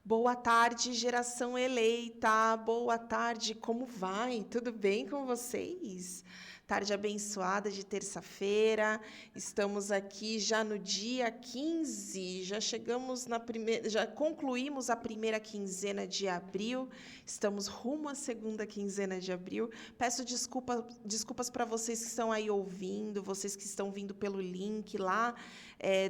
Boa tarde, geração eleita. Boa tarde, como vai? Tudo bem com vocês? Tarde abençoada de terça-feira. Estamos aqui já no dia 15. Já chegamos na primeira, já concluímos a primeira quinzena de abril. Estamos rumo à segunda quinzena de abril. Peço desculpas para vocês que estão aí ouvindo, vocês que estão vindo pelo link lá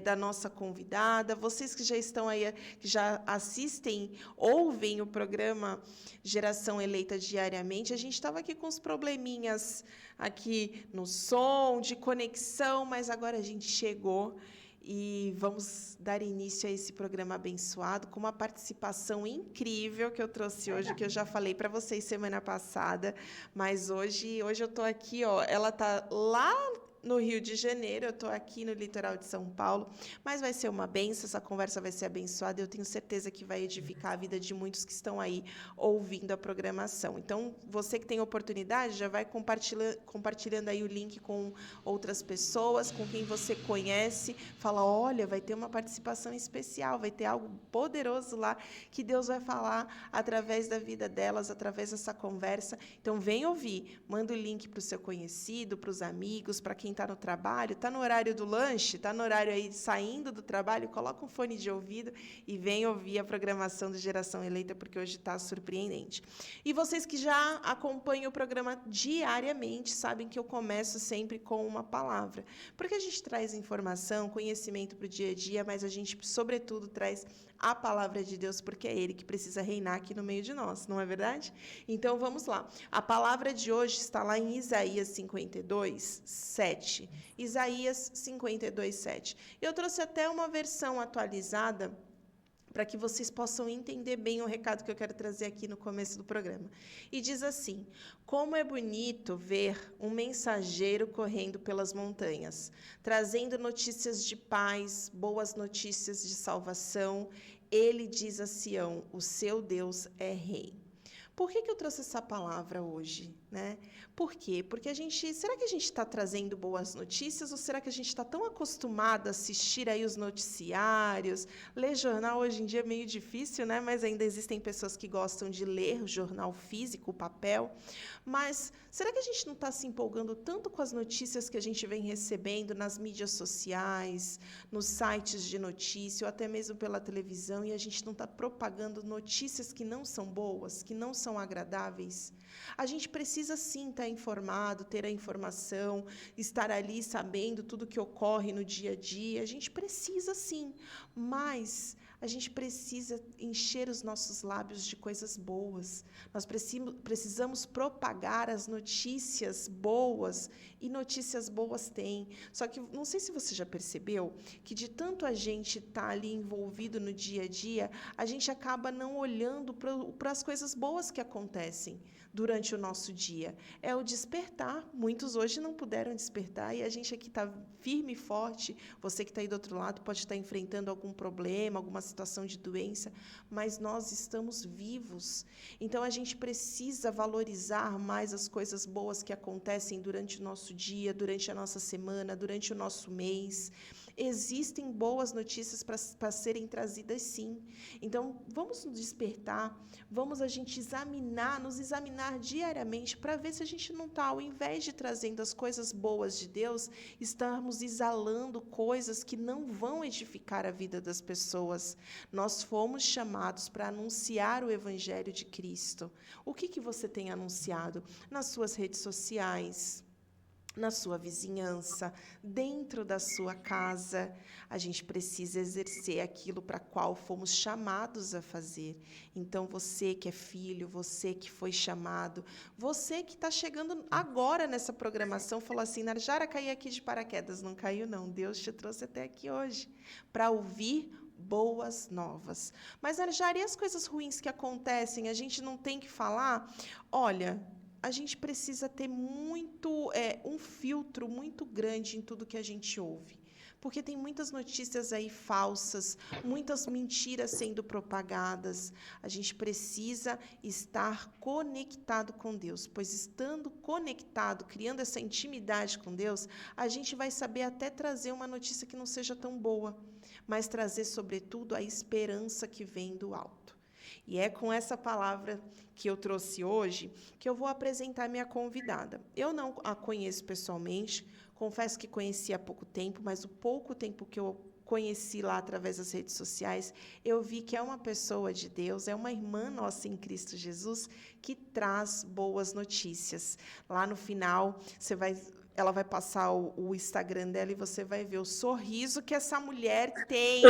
da nossa convidada, vocês que já estão aí, que já assistem, ouvem o programa Geração Eleita diariamente. A gente estava aqui com uns probleminhas aqui no som, de conexão, mas agora a gente chegou e vamos dar início a esse programa abençoado com uma participação incrível que eu trouxe hoje, que eu já falei para vocês semana passada, mas hoje eu estou aqui, ó, ela está lá no Rio de Janeiro, eu estou aqui no litoral de São Paulo, mas vai ser uma bênção, essa conversa vai ser abençoada, eu tenho certeza que vai edificar a vida de muitos que estão aí ouvindo a programação. Então, você que tem oportunidade, já vai compartilhando aí o link com outras pessoas, com quem você conhece, fala, olha, vai ter uma participação especial, vai ter algo poderoso lá, que Deus vai falar através da vida delas, através dessa conversa. Então, vem ouvir, manda o link para o seu conhecido, para os amigos, para quem está no trabalho, está no horário do lanche, está no horário aí saindo do trabalho, coloca um fone de ouvido e vem ouvir a programação do Geração Eleita, porque hoje está surpreendente. E vocês que já acompanham o programa diariamente, sabem que eu começo sempre com uma palavra, porque a gente traz informação, conhecimento para o dia a dia, mas a gente, sobretudo, traz a palavra de Deus, porque é Ele que precisa reinar aqui no meio de nós, não é verdade? Então, vamos lá. A palavra de hoje está lá em Isaías 52, 7. Isaías 52, 7. Eu trouxe até uma versão atualizada para que vocês possam entender bem o recado que eu quero trazer aqui no começo do programa. E diz assim: como é bonito ver um mensageiro correndo pelas montanhas, trazendo notícias de paz, boas notícias de salvação. Ele diz a Sião: o seu Deus é rei. Por que eu trouxe essa palavra hoje, né? Por quê? Porque será que a gente está trazendo boas notícias ou será que a gente está tão acostumado a assistir aí os noticiários? Ler jornal hoje em dia é meio difícil, né? Mas ainda existem pessoas que gostam de ler o jornal físico, o papel. Mas será que a gente não está se empolgando tanto com as notícias que a gente vem recebendo nas mídias sociais, nos sites de notícia ou até mesmo pela televisão e a gente não está propagando notícias que não são boas, que não são agradáveis? A gente precisa sim estar informado, ter a informação, estar ali sabendo tudo que ocorre no dia a dia. A gente precisa sim, mas a gente precisa encher os nossos lábios de coisas boas. Nós precisamos propagar as notícias boas, e notícias boas tem. Só que não sei se você já percebeu que de tanto a gente estar ali envolvido no dia a dia, a gente acaba não olhando para as coisas boas que acontecem durante o nosso dia. É o despertar. Muitos hoje não puderam despertar e a gente aqui está firme e forte. Você que está aí do outro lado pode estar enfrentando algum problema, alguma situação de doença, mas nós estamos vivos. Então a gente precisa valorizar mais as coisas boas que acontecem durante o nosso dia, durante a nossa semana, durante o nosso mês. Existem boas notícias para serem trazidas, sim. Então, vamos nos despertar, vamos a gente nos examinar diariamente para ver se a gente não está, ao invés de trazendo as coisas boas de Deus, estamos exalando coisas que não vão edificar a vida das pessoas. Nós fomos chamados para anunciar o Evangelho de Cristo. O que você tem anunciado nas suas redes sociais, na sua vizinhança, dentro da sua casa? A gente precisa exercer aquilo para qual fomos chamados a fazer. Então, você que é filho, você que foi chamado, você que está chegando agora nessa programação, falou assim, Narjara, caí aqui de paraquedas. Não caiu, não. Deus te trouxe até aqui hoje para ouvir boas novas. Mas, Narjara, e as coisas ruins que acontecem? A gente não tem que falar? Olha, a gente precisa ter um filtro muito grande em tudo que a gente ouve. Porque tem muitas notícias aí falsas, muitas mentiras sendo propagadas. A gente precisa estar conectado com Deus, pois estando conectado, criando essa intimidade com Deus, a gente vai saber até trazer uma notícia que não seja tão boa, mas trazer, sobretudo, a esperança que vem do alto. E é com essa palavra que eu trouxe hoje que eu vou apresentar minha convidada. Eu não a conheço pessoalmente, confesso que conheci há pouco tempo, mas o pouco tempo que eu conheci lá através das redes sociais, eu vi que é uma pessoa de Deus, é uma irmã nossa em Cristo Jesus que traz boas notícias. Lá no final, ela vai passar o Instagram dela e você vai ver o sorriso que essa mulher tem.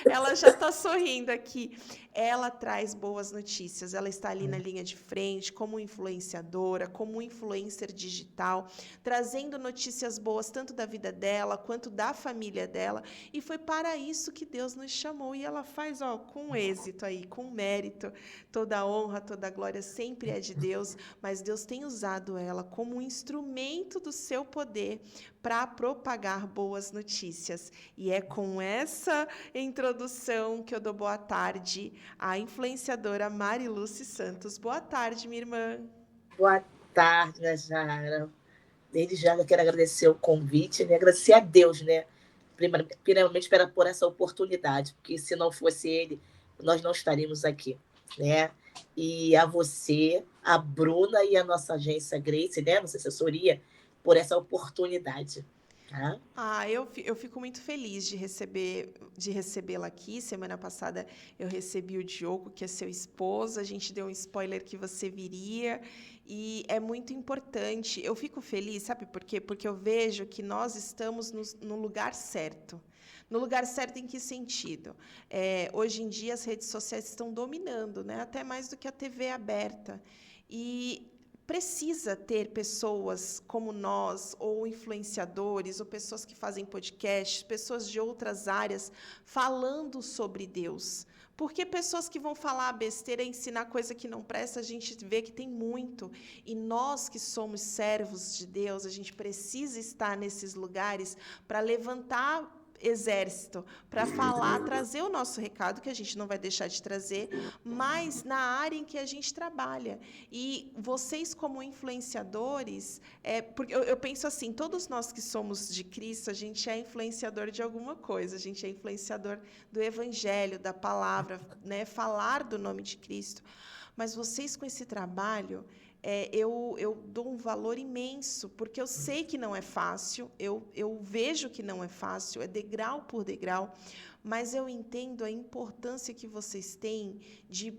Ela já está sorrindo aqui. Ela traz boas notícias. Ela está ali na linha de frente, como influenciadora, como influencer digital, trazendo notícias boas tanto da vida dela quanto da família dela. E foi para isso que Deus nos chamou. E ela faz, com êxito aí, com mérito. Toda a honra, toda a glória sempre é de Deus, mas Deus tem usado ela como um instrumento do seu poder para propagar boas notícias. E é com essa introdução que eu dou boa tarde à influenciadora Mariluce Santos. Boa tarde, minha irmã. Boa tarde, Najara. Desde já eu quero agradecer o convite, né? Agradecer a Deus, né? Primeiramente, por essa oportunidade, porque se não fosse Ele, nós não estaríamos aqui, né? E a você, a Bruna e a nossa agência Grace, né? Nossa assessoria, por essa oportunidade. Tá? Eu fico muito feliz de recebê-la aqui. Semana passada eu recebi o Diogo, que é seu esposo. A gente deu um spoiler que você viria e é muito importante. Eu fico feliz, sabe por quê? Porque eu vejo que nós estamos no lugar certo. No lugar certo em que sentido? Hoje em dia as redes sociais estão dominando, né? Até mais do que a TV aberta. E precisa ter pessoas como nós, ou influenciadores, ou pessoas que fazem podcasts, pessoas de outras áreas, falando sobre Deus. Porque pessoas que vão falar besteira, ensinar coisa que não presta, a gente vê que tem muito. E nós que somos servos de Deus, a gente precisa estar nesses lugares para levantar exército, para falar, trazer o nosso recado, que a gente não vai deixar de trazer, mas na área em que a gente trabalha. E vocês, como influenciadores, porque eu penso assim, todos nós que somos de Cristo, a gente é influenciador de alguma coisa, a gente é influenciador do Evangelho, da palavra, né? Falar do nome de Cristo. Mas vocês, com esse trabalho, eu dou um valor imenso, porque eu sei que não é fácil, eu vejo que não é fácil, é degrau por degrau, mas eu entendo a importância que vocês têm de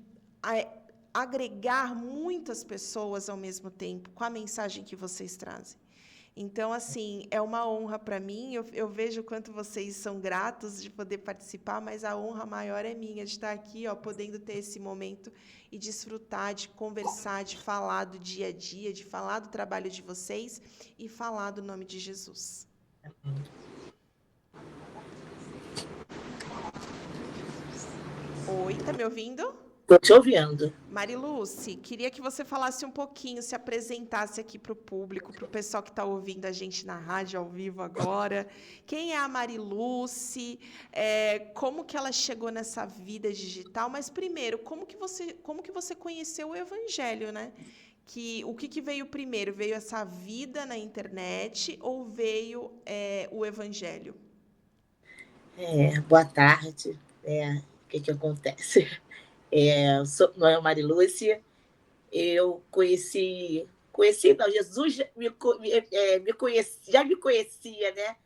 agregar muitas pessoas ao mesmo tempo com a mensagem que vocês trazem. Então, assim, é uma honra para mim. Eu vejo o quanto vocês são gratos de poder participar, mas a honra maior é minha de estar aqui, podendo ter esse momento e desfrutar, de conversar, de falar do dia a dia, de falar do trabalho de vocês e falar do nome de Jesus. Oi, tá me ouvindo? Estou te ouvindo. Mariluce, queria que você falasse um pouquinho, se apresentasse aqui para o público, para o pessoal que está ouvindo a gente na rádio ao vivo agora. Quem é a Mariluce? Como que ela chegou nessa vida digital? Mas primeiro, como que você conheceu o Evangelho, né? O que veio primeiro? Veio essa vida na internet ou veio o Evangelho? Boa tarde. O que acontece? Eu sou não é Marilúcia. Eu conheci, não, Jesus já me conhecia, né?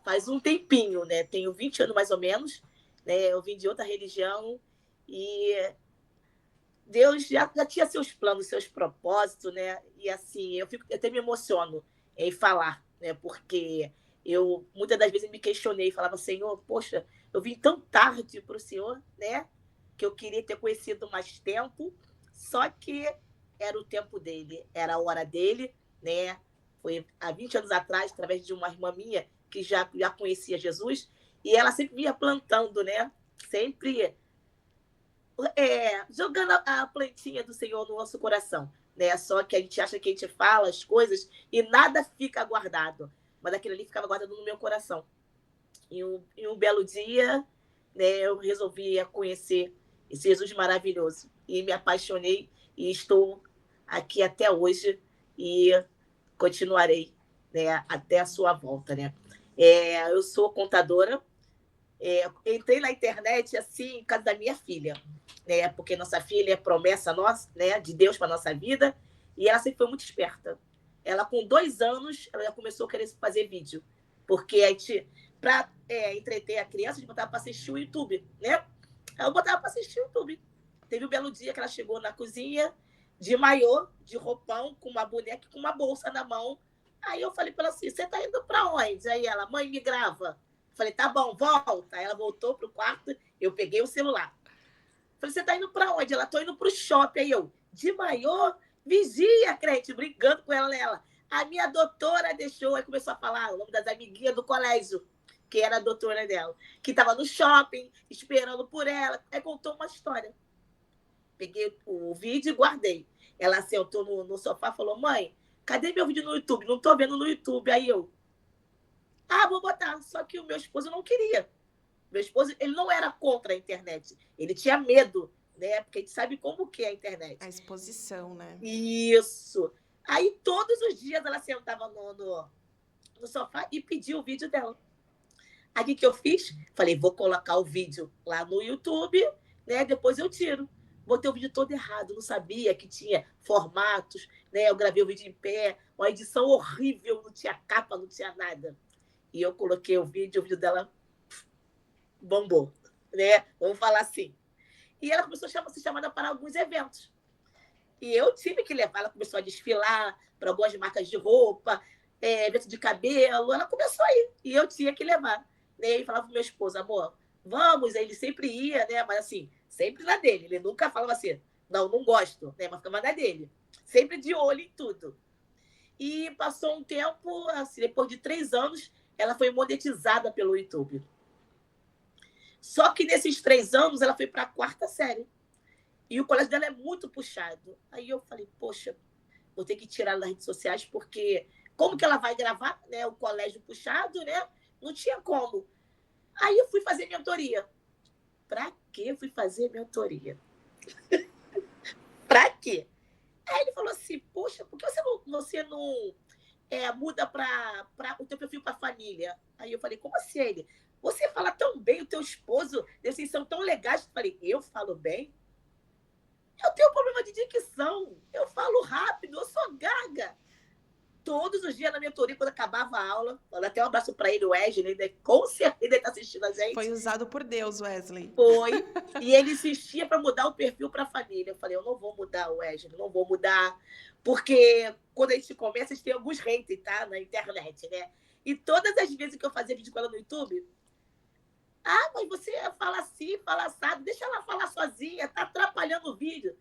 Faz um tempinho, né? Tenho 20 anos mais ou menos, né? Eu vim de outra religião e Deus já tinha seus planos, seus propósitos, né? E assim, eu até me emociono em falar, né? Porque eu muitas das vezes me questionei, falava, Senhor, poxa, eu vim tão tarde para o Senhor, né? Que eu queria ter conhecido mais tempo, só que era o tempo dele, era a hora dele, né? Foi há 20 anos atrás, através de uma irmã minha que já conhecia Jesus, e ela sempre vinha plantando, né? Sempre jogando a plantinha do Senhor no nosso coração, né? Só que a gente acha que a gente fala as coisas e nada fica guardado, mas aquilo ali ficava guardado no meu coração. E um belo dia, né, eu resolvi conhecer esse Jesus maravilhoso e me apaixonei e estou aqui até hoje e continuarei, né, até a sua volta, né? Eu sou contadora, Entrei na internet assim, por causa da minha filha, né? Porque nossa filha é promessa nossa, né? De Deus para nossa vida, e ela sempre foi muito esperta. Ela, com 2 anos, ela já começou a querer fazer vídeo, porque a gente, para entreter a criança, a gente botava para assistir o YouTube, né? Aí eu botava para assistir o YouTube. Teve um belo dia que ela chegou na cozinha, de maiô, de roupão, com uma boneca e com uma bolsa na mão. Aí eu falei para ela assim: você tá indo para onde? Aí ela: mãe, me grava. Falei: tá bom, volta. Aí ela voltou pro quarto, eu peguei o celular. Falei: você tá indo para onde? Ela: tô indo pro shopping. Aí eu: de maiô? Vigia, crente, brincando com ela. A minha doutora deixou. Aí começou a falar o nome das amiguinhas do colégio, que era a doutora dela, que estava no shopping, esperando por ela. Aí contou uma história. Peguei o vídeo e guardei. Ela sentou no sofá e falou: mãe, cadê meu vídeo no YouTube? Não tô vendo no YouTube. Aí eu: vou botar. Só que o meu esposo não queria. Meu esposo, ele não era contra a internet. Ele tinha medo, né? Porque a gente sabe como que é a internet. A exposição, né? Isso. Aí, todos os dias, ela sentava no sofá e pedia o vídeo dela. Aí, o que eu fiz? Falei: vou colocar o vídeo lá no YouTube, né? Depois eu tiro. Botei o vídeo todo errado, não sabia que tinha formatos, né? Eu gravei o vídeo em pé, uma edição horrível, não tinha capa, não tinha nada. E eu coloquei o vídeo dela bombou, né? Vamos falar assim. E ela começou a ser chamada para alguns eventos. E eu tive que levar, ela começou a desfilar para algumas marcas de roupa, evento de cabelo, ela começou a ir, e eu tinha que levar. Né? E falava pro meu esposo: amor, vamos, aí ele sempre ia, né? Mas assim, sempre na dele, ele nunca falava assim: não gosto, né? Mas ficava na dele, sempre de olho em tudo. E passou um tempo, assim, depois de 3 anos, ela foi monetizada pelo YouTube. Só que nesses 3 anos ela foi para a 4ª série. E o colégio dela é muito puxado. Aí eu falei: poxa, vou ter que tirar ela das redes sociais, porque como que ela vai gravar, né? O colégio puxado, né? Não tinha como. Aí eu fui fazer mentoria. Para que eu fui fazer mentoria? Para quê? Aí ele falou assim: poxa, por que você não muda para o teu perfil para família? Aí eu falei: como assim? Ele: você fala tão bem, o teu esposo, vocês são tão legais. Eu falei: eu falo bem? Eu tenho problema de dicção, eu falo rápido, eu sou gaga. Todos os dias na mentoria, quando acabava a aula, mando até um abraço para ele, o Wesley, né? Com certeza ele está assistindo a gente. Foi usado por Deus, Wesley. Foi. E ele insistia para mudar o perfil para a família. Eu falei: eu não vou mudar, Wesley, não vou mudar, porque quando a gente começa, a gente tem alguns haters, tá? Na internet, né? E todas as vezes que eu fazia vídeo com ela no YouTube: mas você fala assim, fala assado, deixa ela falar sozinha, tá atrapalhando o vídeo.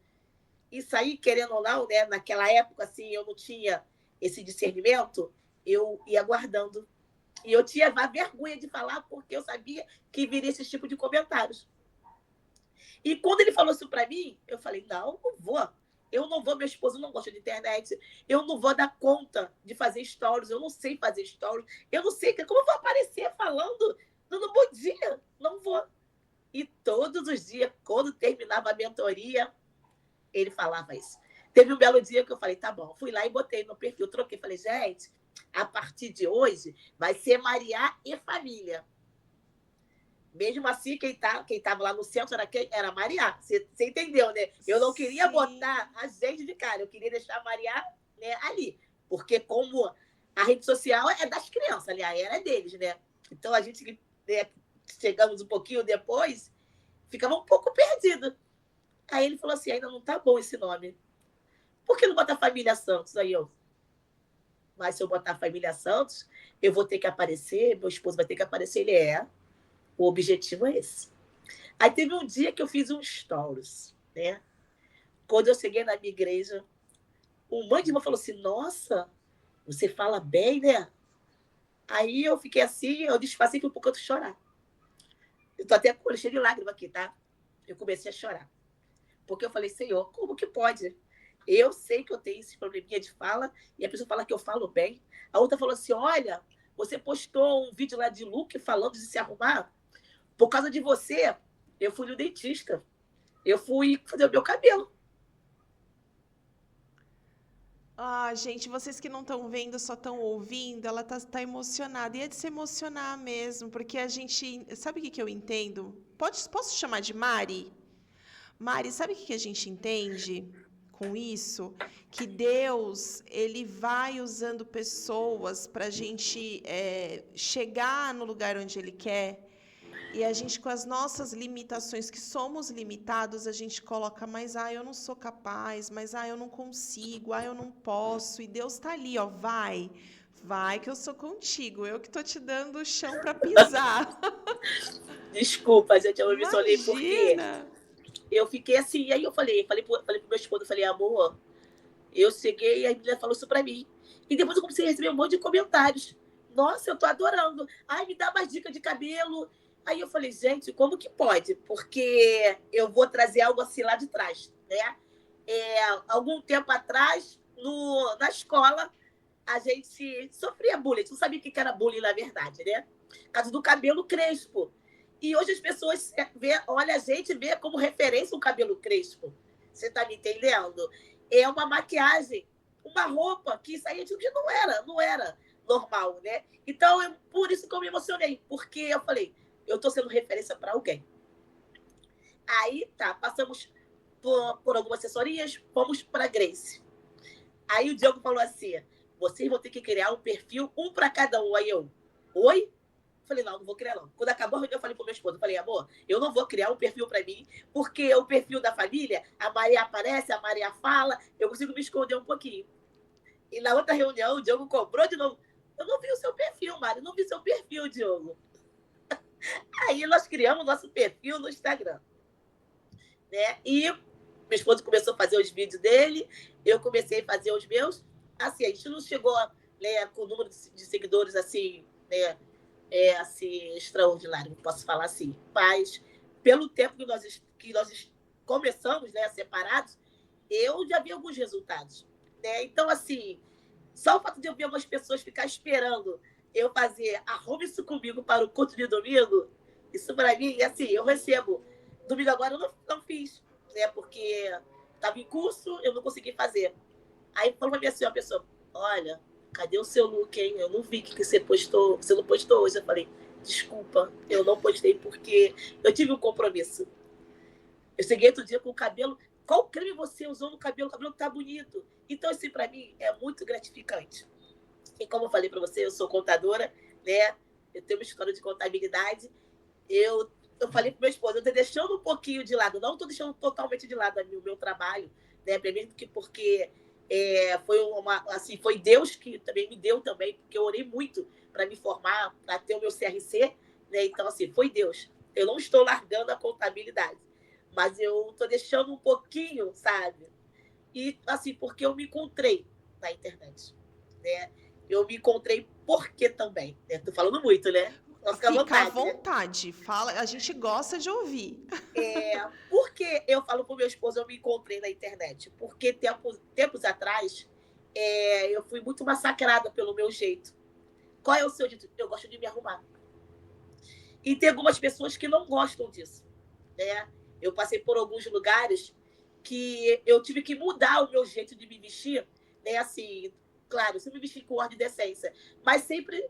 Isso aí, querendo ou não, né? Naquela época, assim, eu não tinha esse discernimento, eu ia guardando. E eu tinha a vergonha de falar, porque eu sabia que viria esse tipo de comentários. E quando ele falou isso para mim, eu falei: não vou. Eu não vou, meu esposo não gosta de internet, eu não vou dar conta de fazer stories, eu não sei fazer stories, eu não sei como eu vou aparecer falando, dando bom dia, não vou. E todos os dias, quando terminava a mentoria, ele falava isso. Teve um belo dia que eu falei: tá bom. Fui lá e botei no perfil, troquei. Falei: gente, a partir de hoje vai ser Maria e família. Mesmo assim, quem estava lá no centro era Maria. Você entendeu, né? Eu não queria botar a gente de cara, eu queria deixar a Maria, né, ali. Porque como a rede social é das crianças, ali, a era é deles, né? Então a gente, né, chegamos um pouquinho depois, ficava um pouco perdido. Aí ele falou assim: ainda não tá bom esse nome. Por que não botar Família Santos? Aí eu: mas se eu botar Família Santos, eu vou ter que aparecer, meu esposo vai ter que aparecer. Ele: o objetivo é esse. Aí teve um dia que eu fiz um stories, né? Quando eu cheguei na minha igreja, um monte de irmão falou assim: nossa, você fala bem, né? Aí eu fiquei assim, eu disfarcei que um pouco eu chorar. Eu tô até com o olho cheio de lágrima aqui, tá? Eu comecei a chorar. Porque eu falei: Senhor, como que pode? Eu sei que eu tenho esse probleminha de fala, e a pessoa fala que eu falo bem. A outra falou assim: olha, você postou um vídeo lá de look falando de se arrumar. Por causa de você, eu fui no dentista. Eu fui fazer o meu cabelo. Ah, gente, vocês que não estão vendo, só estão ouvindo, ela tá emocionada. E é de se emocionar mesmo, porque a gente. Sabe o que que eu entendo? Posso chamar de Mari? Mari, sabe o que que a gente entende com isso? Que Deus, ele vai usando pessoas para a gente chegar no lugar onde ele quer. E a gente, com as nossas limitações, que somos limitados, a gente coloca, mas eu não sou capaz, mas eu não consigo, eu não posso. E Deus está ali, ó, vai que eu sou contigo, eu que tô te dando o chão para pisar. Desculpa, gente, eu me emocionei porque Imagina! eu fiquei assim, e aí eu falei pro meu esposo, eu falei, amor, eu cheguei e a mulher falou isso pra mim. E depois eu comecei a receber um monte de comentários. Nossa, eu tô adorando. Ai, me dá mais dica de cabelo. Aí eu falei, gente, como que pode? Porque eu vou trazer algo assim lá de trás, né? Algum tempo atrás, na escola, a gente sofria bullying. A gente não sabia o que era bullying, na verdade, né? Por causa do cabelo crespo. E hoje as pessoas olham a gente e vê como referência o cabelo crespo. Você tá me entendendo? É uma maquiagem, uma roupa que isso aí a gente não era normal, né? Então, por isso que eu me emocionei, porque eu falei, eu tô sendo referência para alguém. Aí, tá, passamos por algumas assessorias, fomos para Grace. Aí o Diogo falou assim, vocês vão ter que criar um perfil, um para cada um. Aí eu, oi? Falei, não vou criar não. Quando acabou a reunião, eu falei pro meu esposo, falei, amor, eu não vou criar um perfil para mim, porque o perfil da família, a Maria aparece, a Maria fala, eu consigo me esconder um pouquinho. E na outra reunião, o Diogo cobrou de novo. Eu não vi o seu perfil, Mário, não vi seu perfil, Diogo. Aí nós criamos nosso perfil no Instagram, né? E meu esposo começou a fazer os vídeos dele, eu comecei a fazer os meus. Assim, a gente não chegou, né, com o número de seguidores assim, né, assim, extraordinário, posso falar assim. Mas, pelo tempo que nós começamos, né, separados, eu já vi alguns resultados. Né? Então, assim, só o fato de eu ver algumas pessoas ficar esperando eu fazer arrume isso comigo para o culto de domingo, isso para mim, assim, eu recebo. Domingo agora eu não fiz, né? Porque estava em curso, eu não consegui fazer. Aí falou para mim assim, uma pessoa, olha, cadê o seu look, hein? Eu não vi que você postou, você não postou hoje. Eu falei, desculpa, eu não postei porque eu tive um compromisso. Eu cheguei outro dia com o cabelo. Qual creme você usou no cabelo? O cabelo tá bonito. Então, assim, para mim, é muito gratificante. E como eu falei para você, eu sou contadora, né? Eu tenho uma história de contabilidade. Eu falei para meu esposo, eu estou deixando um pouquinho de lado, não estou deixando totalmente de lado o meu trabalho, né? Mesmo que porque foi Deus que também me deu também, porque eu orei muito para me formar, para ter o meu CRC, né? Então, assim, foi Deus. Eu não estou largando a contabilidade, mas eu estou deixando um pouquinho, sabe? E, assim, porque eu me encontrei na internet, né? Eu me encontrei porque também, né? Tô falando muito, né? Posso ficar à Fica à vontade, né? vontade, fala, a gente gosta de ouvir. Por que eu falo pro meu esposo, eu me encontrei na internet? Porque tempos atrás, eu fui muito massacrada pelo meu jeito. Qual é o seu jeito? Eu gosto de me arrumar. E tem algumas pessoas que não gostam disso, né? Eu passei por alguns lugares que eu tive que mudar o meu jeito de me vestir, né? Assim, claro, sempre me vesti com ordem e decência, mas sempre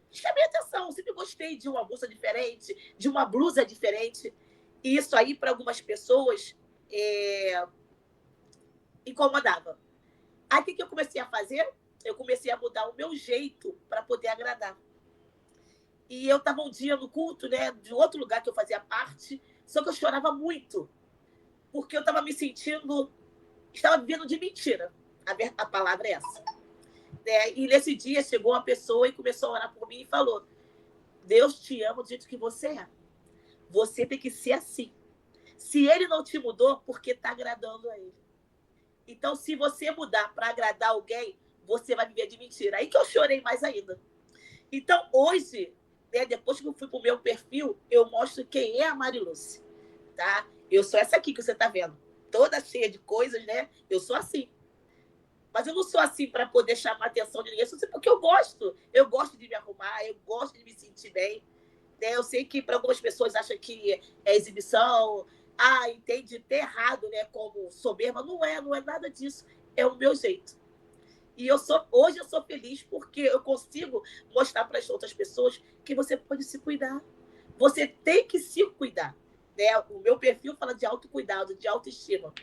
chamei atenção, sempre gostei de uma bolsa diferente, de uma blusa diferente. E isso aí, para algumas pessoas, é, incomodava. Aí, o que eu comecei a fazer? Eu comecei a mudar o meu jeito para poder agradar. E eu estava um dia no culto, né, de outro lugar que eu fazia parte, só que eu chorava muito, porque eu estava me sentindo, estava vivendo de mentira. A palavra é essa. Né? E nesse dia chegou uma pessoa e começou a orar por mim e falou: Deus te ama do jeito que você é. Você tem que ser assim. Se ele não te mudou, porque está agradando a ele. Então, se você mudar para agradar alguém, você vai viver de mentira. Aí que eu chorei mais ainda. Então, hoje, né, depois que eu fui para o meu perfil, eu mostro quem é a Mariluce. Tá? Eu sou essa aqui que você está vendo. Toda cheia de coisas, né? Eu sou assim. Mas eu não sou assim para poder chamar a atenção de ninguém. Eu sou assim porque eu gosto. Eu gosto de me arrumar, eu gosto de me sentir bem. Né? Eu sei que para algumas pessoas acham que é exibição, entende ter errado, né, como soberba. Não é nada disso. É o meu jeito. E hoje eu sou feliz porque eu consigo mostrar para as outras pessoas que você pode se cuidar. Você tem que se cuidar. Né? O meu perfil fala de autocuidado, de autoestima.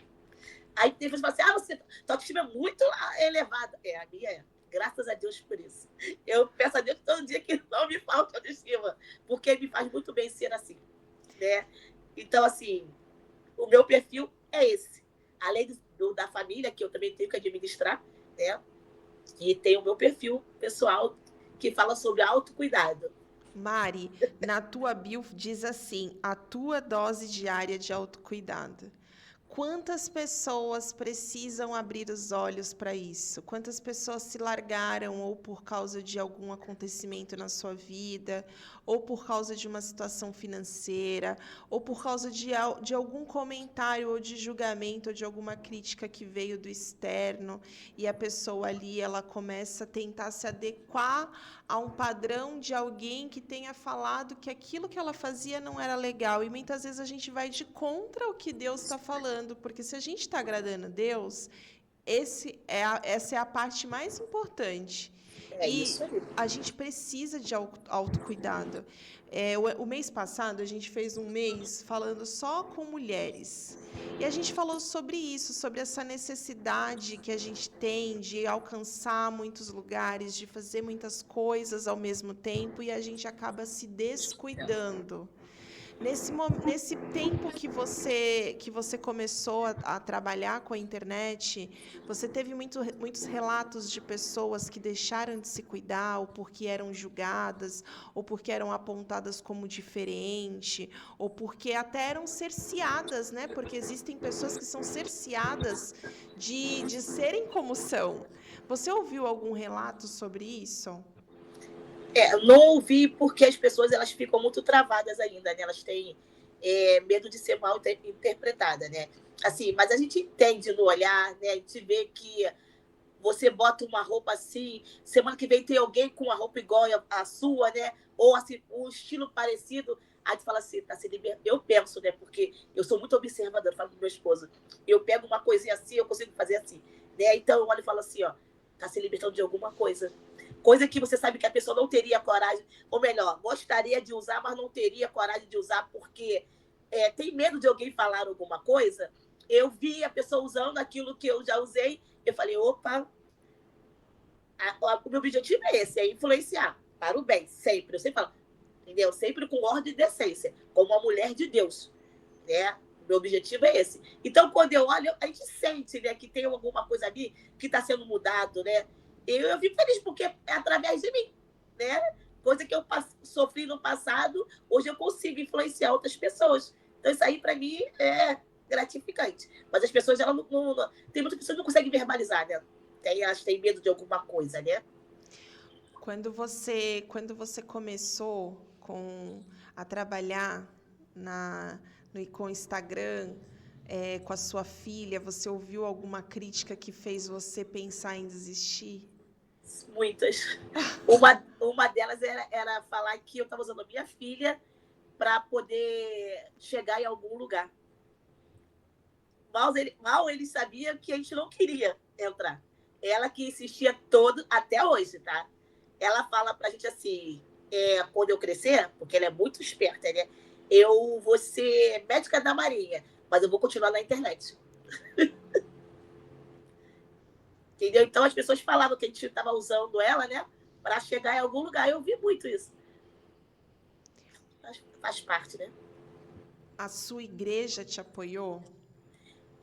Aí tem pessoas que falam assim, tua autoestima é muito elevada. A minha é. Graças a Deus por isso. Eu peço a Deus todo dia que não me falte autoestima, porque me faz muito bem ser assim. Né? Então, assim, o meu perfil é esse. Além da família, que eu também tenho que administrar, né? E tem o meu perfil pessoal que fala sobre autocuidado. Mari, na tua bio diz assim: a tua dose diária de autocuidado. Quantas pessoas precisam abrir os olhos para isso? Quantas pessoas se largaram ou por causa de algum acontecimento na sua vida, ou por causa de uma situação financeira, ou por causa de algum comentário ou de julgamento ou de alguma crítica que veio do externo e a pessoa ali ela começa a tentar se adequar a um padrão de alguém que tenha falado que aquilo que ela fazia não era legal. E muitas vezes a gente vai de contra o que Deus está falando, porque se a gente está agradando a Deus, essa é a parte mais importante. É E isso aí. a gente precisa de autocuidado. O mês passado, a gente fez um mês falando só com mulheres. E a gente falou sobre isso, sobre essa necessidade que a gente tem de alcançar muitos lugares, de fazer muitas coisas ao mesmo tempo, e a gente acaba se descuidando. Nesse tempo que você começou a trabalhar com a internet, você teve muitos relatos de pessoas que deixaram de se cuidar, ou porque eram julgadas, ou porque eram apontadas como diferente, ou porque até eram cerceadas, né? Porque existem pessoas que são cerceadas de serem como são. Você ouviu algum relato sobre isso? Não ouvi porque as pessoas elas ficam muito travadas ainda, né? Elas têm medo de ser mal interpretada, né? Assim, mas a gente entende no olhar, né? A gente vê que você bota uma roupa assim, semana que vem tem alguém com uma roupa igual a sua, né? Ou assim, um estilo parecido. Aí tu fala assim, tá se libertando. Eu penso, né? Porque eu sou muito observadora, falo pro meu esposo. Eu pego uma coisinha assim, eu consigo fazer assim. Né? Então eu olho e falo assim, ó, tá se libertando de alguma coisa. Coisa que você sabe que a pessoa não teria coragem, ou melhor, gostaria de usar, mas não teria coragem de usar porque tem medo de alguém falar alguma coisa. Eu vi a pessoa usando aquilo que eu já usei, eu falei, opa, o meu objetivo é esse, é influenciar para o bem, sempre. Eu sempre falo, entendeu? Sempre com ordem e decência, como uma mulher de Deus, né? Meu objetivo é esse. Então, quando eu olho, a gente sente, né, que tem alguma coisa ali que está sendo mudado, né? Eu fico feliz porque é através de mim, né? Coisa que eu sofri no passado, hoje eu consigo influenciar outras pessoas. Então, isso aí, para mim, é gratificante. Mas as pessoas, elas tem muitas pessoas que não conseguem verbalizar, né? Elas têm medo de alguma coisa, né? Quando você começou a trabalhar com o Instagram, com a sua filha, você ouviu alguma crítica que fez você pensar em desistir? Muitas. Uma delas era falar que eu estava usando a minha filha para poder chegar em algum lugar. Mal ele sabia que a gente não queria entrar. Ela que insistia todo, até hoje, tá? Ela fala pra gente assim, quando eu crescer, porque ela é muito esperta, né? Eu vou ser médica da Marinha, mas eu vou continuar na internet. Entendeu? Então as pessoas falavam que a gente estava usando ela, né? Para chegar em algum lugar. Eu vi muito isso. Faz parte, né? A sua igreja te apoiou?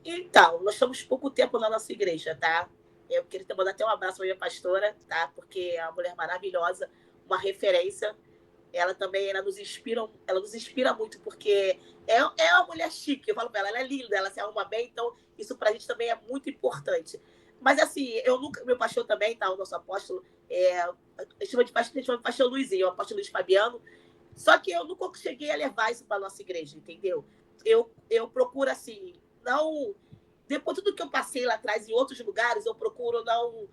Então, nós estamos pouco tempo na nossa igreja, tá? Eu queria mandar até um abraço para minha pastora, tá? Porque é uma mulher maravilhosa, uma referência. Ela nos inspira muito, porque é uma mulher chique. Eu falo para ela é linda, ela se arruma bem, então isso para a gente também é muito importante. Mas assim, meu pastor também, tá? O nosso apóstolo, a gente chama de pastor Luizinho, o apóstolo Luiz Fabiano. Só que eu nunca cheguei a levar isso para nossa igreja, entendeu? Eu procuro assim, não. Depois de tudo que eu passei lá atrás em outros lugares, eu procuro não.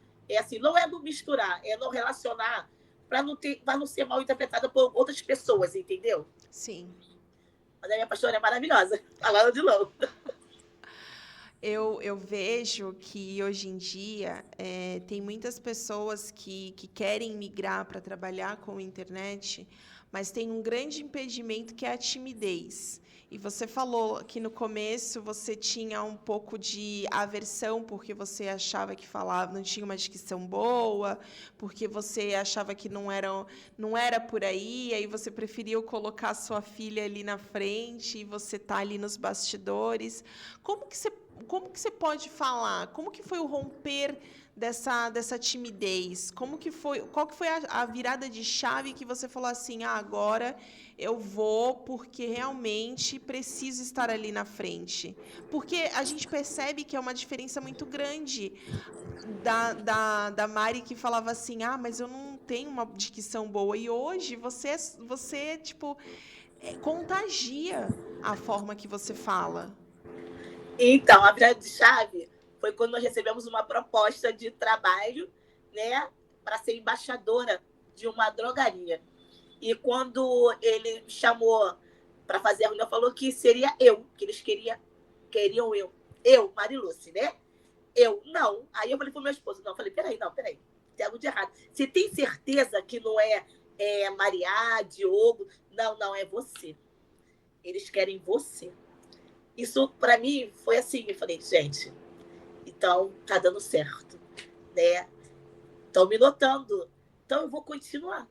Não é não misturar, é não relacionar para não ser mal interpretada por outras pessoas, entendeu? Sim. Mas a minha pastora é maravilhosa, falando de novo. Eu vejo que hoje em dia tem muitas pessoas que querem migrar para trabalhar com a internet, mas tem um grande impedimento que é a timidez. E você falou que no começo você tinha um pouco de aversão porque você achava que falava, não tinha uma dicção boa, porque você achava que não era por aí você preferiu colocar sua filha ali na frente e você tá ali nos bastidores. Como que você como que você pode falar? Como que foi o romper dessa timidez? Como que foi? Qual que foi a virada de chave que você falou assim, agora eu vou porque realmente preciso estar ali na frente? Porque a gente percebe que é uma diferença muito grande da Mari que falava assim, mas eu não tenho uma dicção boa. E hoje você tipo, contagia a forma que você fala. Então, a virada de chave foi quando nós recebemos uma proposta de trabalho, né, para ser embaixadora de uma drogaria. E quando ele me chamou para fazer a reunião, falou que seria eu, que eles queriam eu, Mariluce, né? Eu, não. Aí eu falei pro meu esposo, não, eu falei, peraí, tem algo de errado. Você tem certeza que não é Mariá, Diogo? Não, não, é você. Eles querem você. Isso, para mim, foi assim, eu falei, gente, então tá dando certo, né? Estão me notando, então eu vou continuar.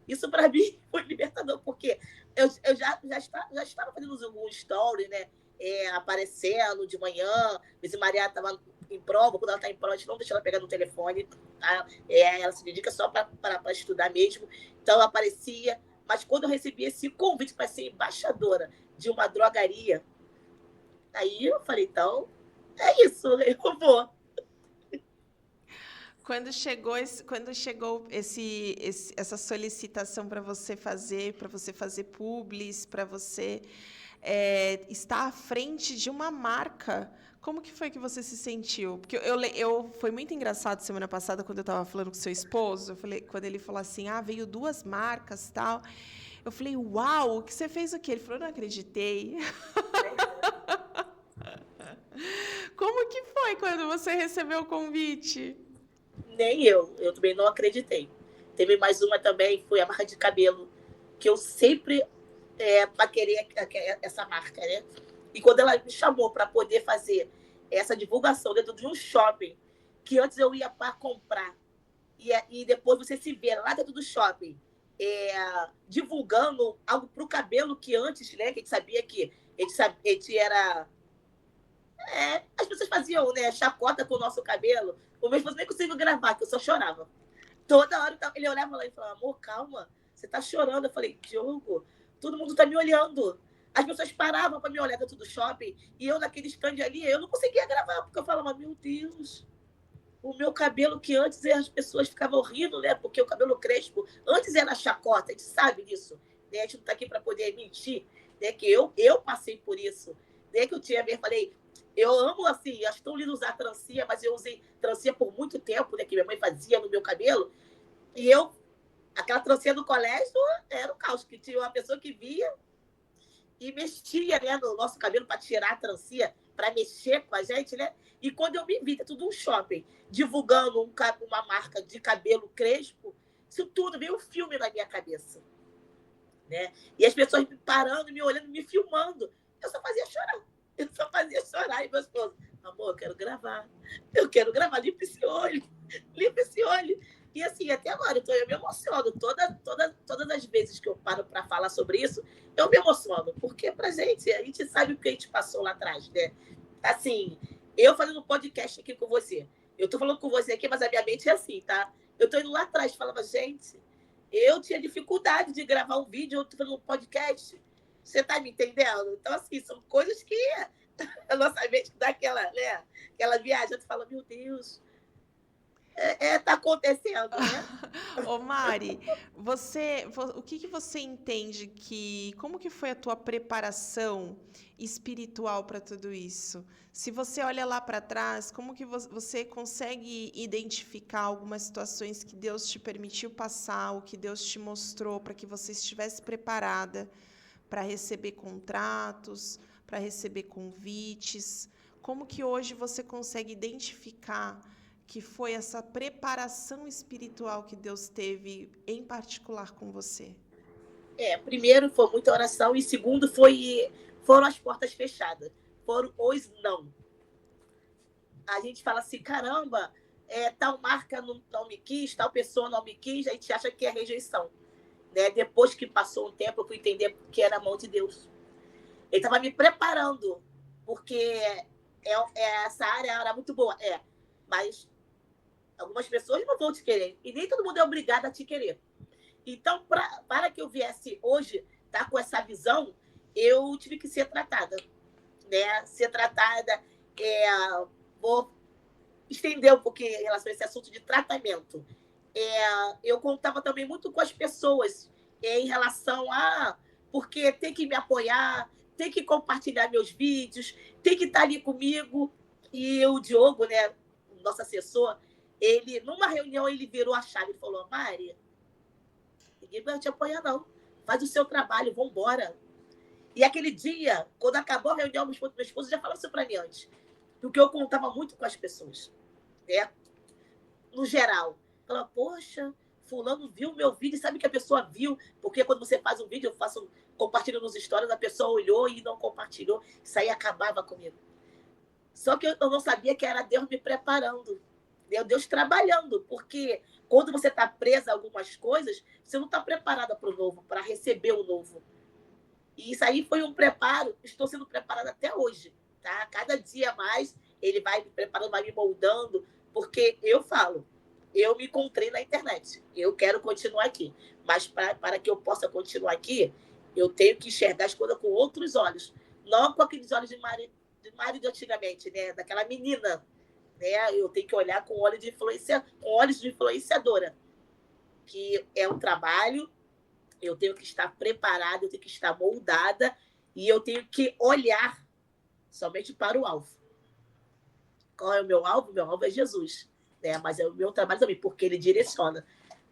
Isso para mim foi libertador, porque eu já estava fazendo um story, né? Aparecendo de manhã, Miss Maria estava em prova, quando ela está em prova, a gente não deixa ela pegar no telefone, tá? Ela se dedica só para estudar mesmo. Então, ela aparecia, mas quando eu recebi esse convite para ser embaixadora de uma drogaria, aí eu falei, então, é isso, eu vou. Quando chegou essa solicitação para você fazer publis, para você estar à frente de uma marca, como que foi que você se sentiu? Porque foi muito engraçado semana passada quando eu estava falando com seu esposo, quando ele falou assim, veio 2 marcas, tal. Eu falei, uau, o que você fez o quê? Ele falou, não acreditei. Como que foi quando você recebeu o convite? Nem eu também não acreditei. Teve mais uma também, foi a marca de cabelo, que eu sempre paquerei essa marca, né? E quando ela me chamou para poder fazer essa divulgação dentro de um shopping, que antes eu ia para comprar, e depois você se vê lá dentro do shopping, divulgando algo para o cabelo que antes, né, que a gente sabia que a gente era as pessoas faziam, né, chacota com o nosso cabelo. O meu esposo nem conseguiu gravar, que eu só chorava. Toda hora ele olhava lá e falava, amor, calma, você tá chorando. Eu falei, Diogo, todo mundo tá me olhando. As pessoas paravam para me olhar dentro do shopping e eu naquele stand ali, eu não conseguia gravar, porque eu falava, meu Deus, o meu cabelo que antes as pessoas ficavam rindo, né, porque o cabelo crespo, antes era chacota, a gente sabe disso, né, a gente não tá aqui para poder mentir, né, que eu passei por isso, né, que eu tinha mesmo, falei, eu amo, assim, acho tão lindo usar trancinha, mas eu usei trancinha por muito tempo, né, que minha mãe fazia no meu cabelo, e aquela trancinha do colégio era o caos, que tinha uma pessoa que via e mexia, né, no nosso cabelo para tirar a trancinha, para mexer com a gente, né? E quando eu me vi dentro de um shopping divulgando uma marca de cabelo crespo, isso tudo veio um filme na minha cabeça, né? E as pessoas me parando, me olhando, me filmando. Eu só fazia chorar. Eu só fazia chorar. E meu esposo, amor, eu quero gravar. Eu quero gravar. Limpa esse olho. Limpa esse olho. E assim, até agora, eu me emociono. Todas as vezes que eu paro para falar sobre isso, eu me emociono. Porque a gente sabe o que a gente passou lá atrás, né? Assim, eu fazendo um podcast aqui com você. Eu tô falando com você aqui, mas a minha mente é assim, tá? Eu tô indo lá atrás, falava, gente, eu tinha dificuldade de gravar um vídeo, eu tô fazendo um podcast. Você tá me entendendo? Então, assim, são coisas que a nossa mente dá né? Aquela viagem, tu fala, meu Deus, tá acontecendo, né? Ô Mari, o que que você entende como que foi a tua preparação espiritual para tudo isso? Se você olha lá para trás, como que você consegue identificar algumas situações que Deus te permitiu passar, o que Deus te mostrou para que você estivesse preparada para receber contratos, para receber convites? como que hoje você consegue identificar que foi essa preparação espiritual que Deus teve em particular com você? Primeiro foi muita oração e segundo foram as portas fechadas, foram os não. A gente fala assim, caramba, tal marca não me quis, tal pessoa não me quis, a gente acha que é rejeição. Né? Depois que passou um tempo, eu fui entender que era a mão de Deus. Ele estava me preparando, porque essa área era muito boa, mas algumas pessoas não vão te querer, e nem todo mundo é obrigado a te querer. Então, para que eu viesse hoje, tá, com essa visão, eu tive que ser tratada. Né? Ser tratada, vou estender um pouquinho em relação a esse assunto de tratamento. Eu contava também muito com as pessoas em relação a... Porque tem que me apoiar, tem que compartilhar meus vídeos, tem que estar ali comigo. E o Diogo, né, o nosso assessor, ele, numa reunião, ele virou a chave e falou, Mari, ninguém vai te apoiar, não. Faz o seu trabalho, vamos embora. E aquele dia, quando acabou a reunião, meu esposo já falou isso para mim antes, porque eu contava muito com as pessoas, né? No geral. Falava, poxa, fulano viu meu vídeo, sabe que a pessoa viu, porque quando você faz um vídeo, compartilho nos stories, a pessoa olhou e não compartilhou, isso aí acabava comigo. Só que eu não sabia que era Deus me preparando, Deus trabalhando, porque quando você está presa a algumas coisas, você não está preparada para o novo, para receber o novo. E isso aí foi um preparo, estou sendo preparada até hoje, tá? Cada dia mais ele vai me preparando, vai me moldando, porque eu falo, eu me encontrei na internet, eu quero continuar aqui, mas para que eu possa continuar aqui, eu tenho que enxergar as coisas com outros olhos, não com aqueles olhos de Mari de antigamente, né? Daquela menina, né? Eu tenho que olhar com olhos de influenciadora, que é um trabalho. Eu tenho que estar preparada, eu tenho que estar moldada e eu tenho que olhar somente para o alvo. Qual é o meu alvo? Meu alvo é Jesus, né? Mas é o meu trabalho também, porque ele direciona.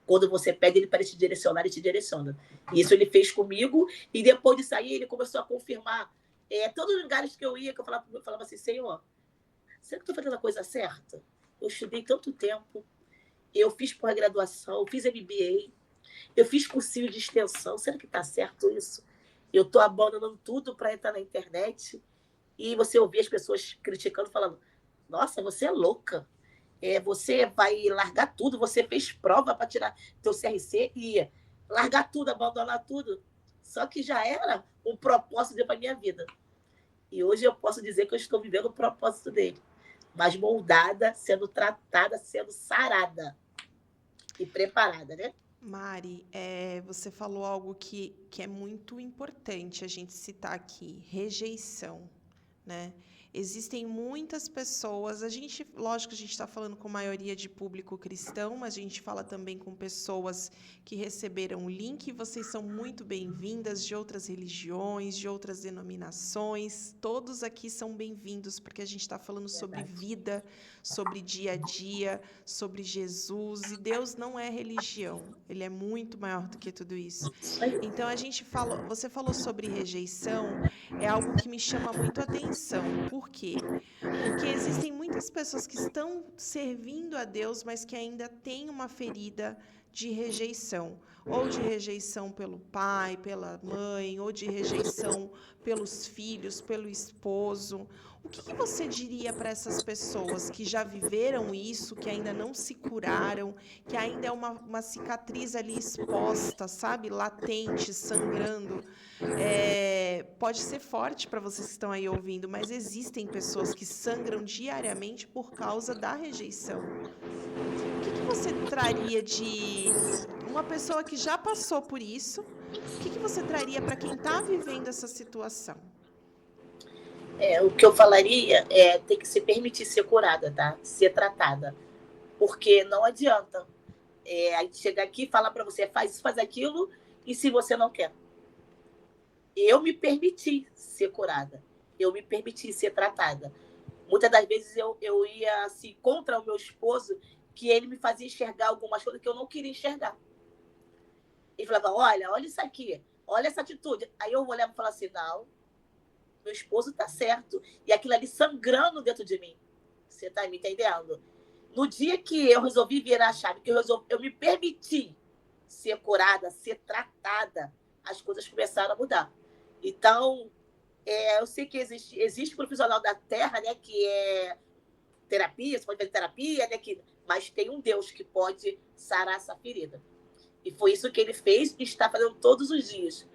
Quando você pede ele para te direcionar, ele te direciona. E isso ele fez comigo e depois de sair ele começou a confirmar. Todos os lugares que eu ia, que eu falava assim, Senhor, será que eu estou fazendo a coisa certa? Eu estudei tanto tempo, eu fiz pós-graduação, eu fiz MBA, eu fiz cursinho de extensão, será que está certo isso? Eu estou abandonando tudo para entrar na internet e você ouvir as pessoas criticando, falando, nossa, você é louca, você vai largar tudo, você fez prova para tirar teu CRC e largar tudo, abandonar tudo. Só que já era um propósito para a minha vida. E hoje eu posso dizer que eu estou vivendo o propósito dele, mas moldada, sendo tratada, sendo sarada e preparada, né? Mari, você falou algo que é muito importante a gente citar aqui, rejeição, né? Existem muitas pessoas, lógico, a gente está falando com maioria de público cristão, mas a gente fala também com pessoas que receberam o link. Vocês são muito bem-vindas de outras religiões, de outras denominações. Todos aqui são bem-vindos, porque a gente está falando sobre vida, sobre dia a dia, sobre Jesus. E Deus não é religião, ele é muito maior do que tudo isso. Então, você falou sobre rejeição, é algo que me chama muito a atenção. Por quê? Porque existem muitas pessoas que estão servindo a Deus, mas que ainda têm uma ferida de rejeição. Ou de rejeição pelo pai, pela mãe, ou de rejeição pelos filhos, pelo esposo. O que você diria para essas pessoas que já viveram isso, que ainda não se curaram, que ainda é uma cicatriz ali exposta, sabe? Latente, sangrando. Pode ser forte para vocês que estão aí ouvindo, mas existem pessoas que sangram diariamente por causa da rejeição. O que você traria de uma pessoa que já passou por isso? O que você traria para quem está vivendo essa situação? O que eu falaria é ter que se permitir ser curada, tá? Ser tratada. Porque não adianta a gente chegar aqui e falar para você, faz isso, faz aquilo, e se você não quer. Eu me permiti ser curada. Eu me permiti ser tratada. Muitas das vezes eu ia assim, contra o meu esposo, que ele me fazia enxergar algumas coisas que eu não queria enxergar. Ele falava, olha isso aqui, olha essa atitude. Aí eu olhava e falava assim, não, meu esposo está certo. E aquilo ali sangrando dentro de mim. Você está me entendendo? No dia que eu resolvi virar a chave, que eu me permiti ser curada, ser tratada, as coisas começaram a mudar. Então, eu sei que existe profissional da Terra, né, que é terapia, você pode fazer terapia, né, mas tem um Deus que pode sarar essa ferida. E foi isso que ele fez e está fazendo todos os dias.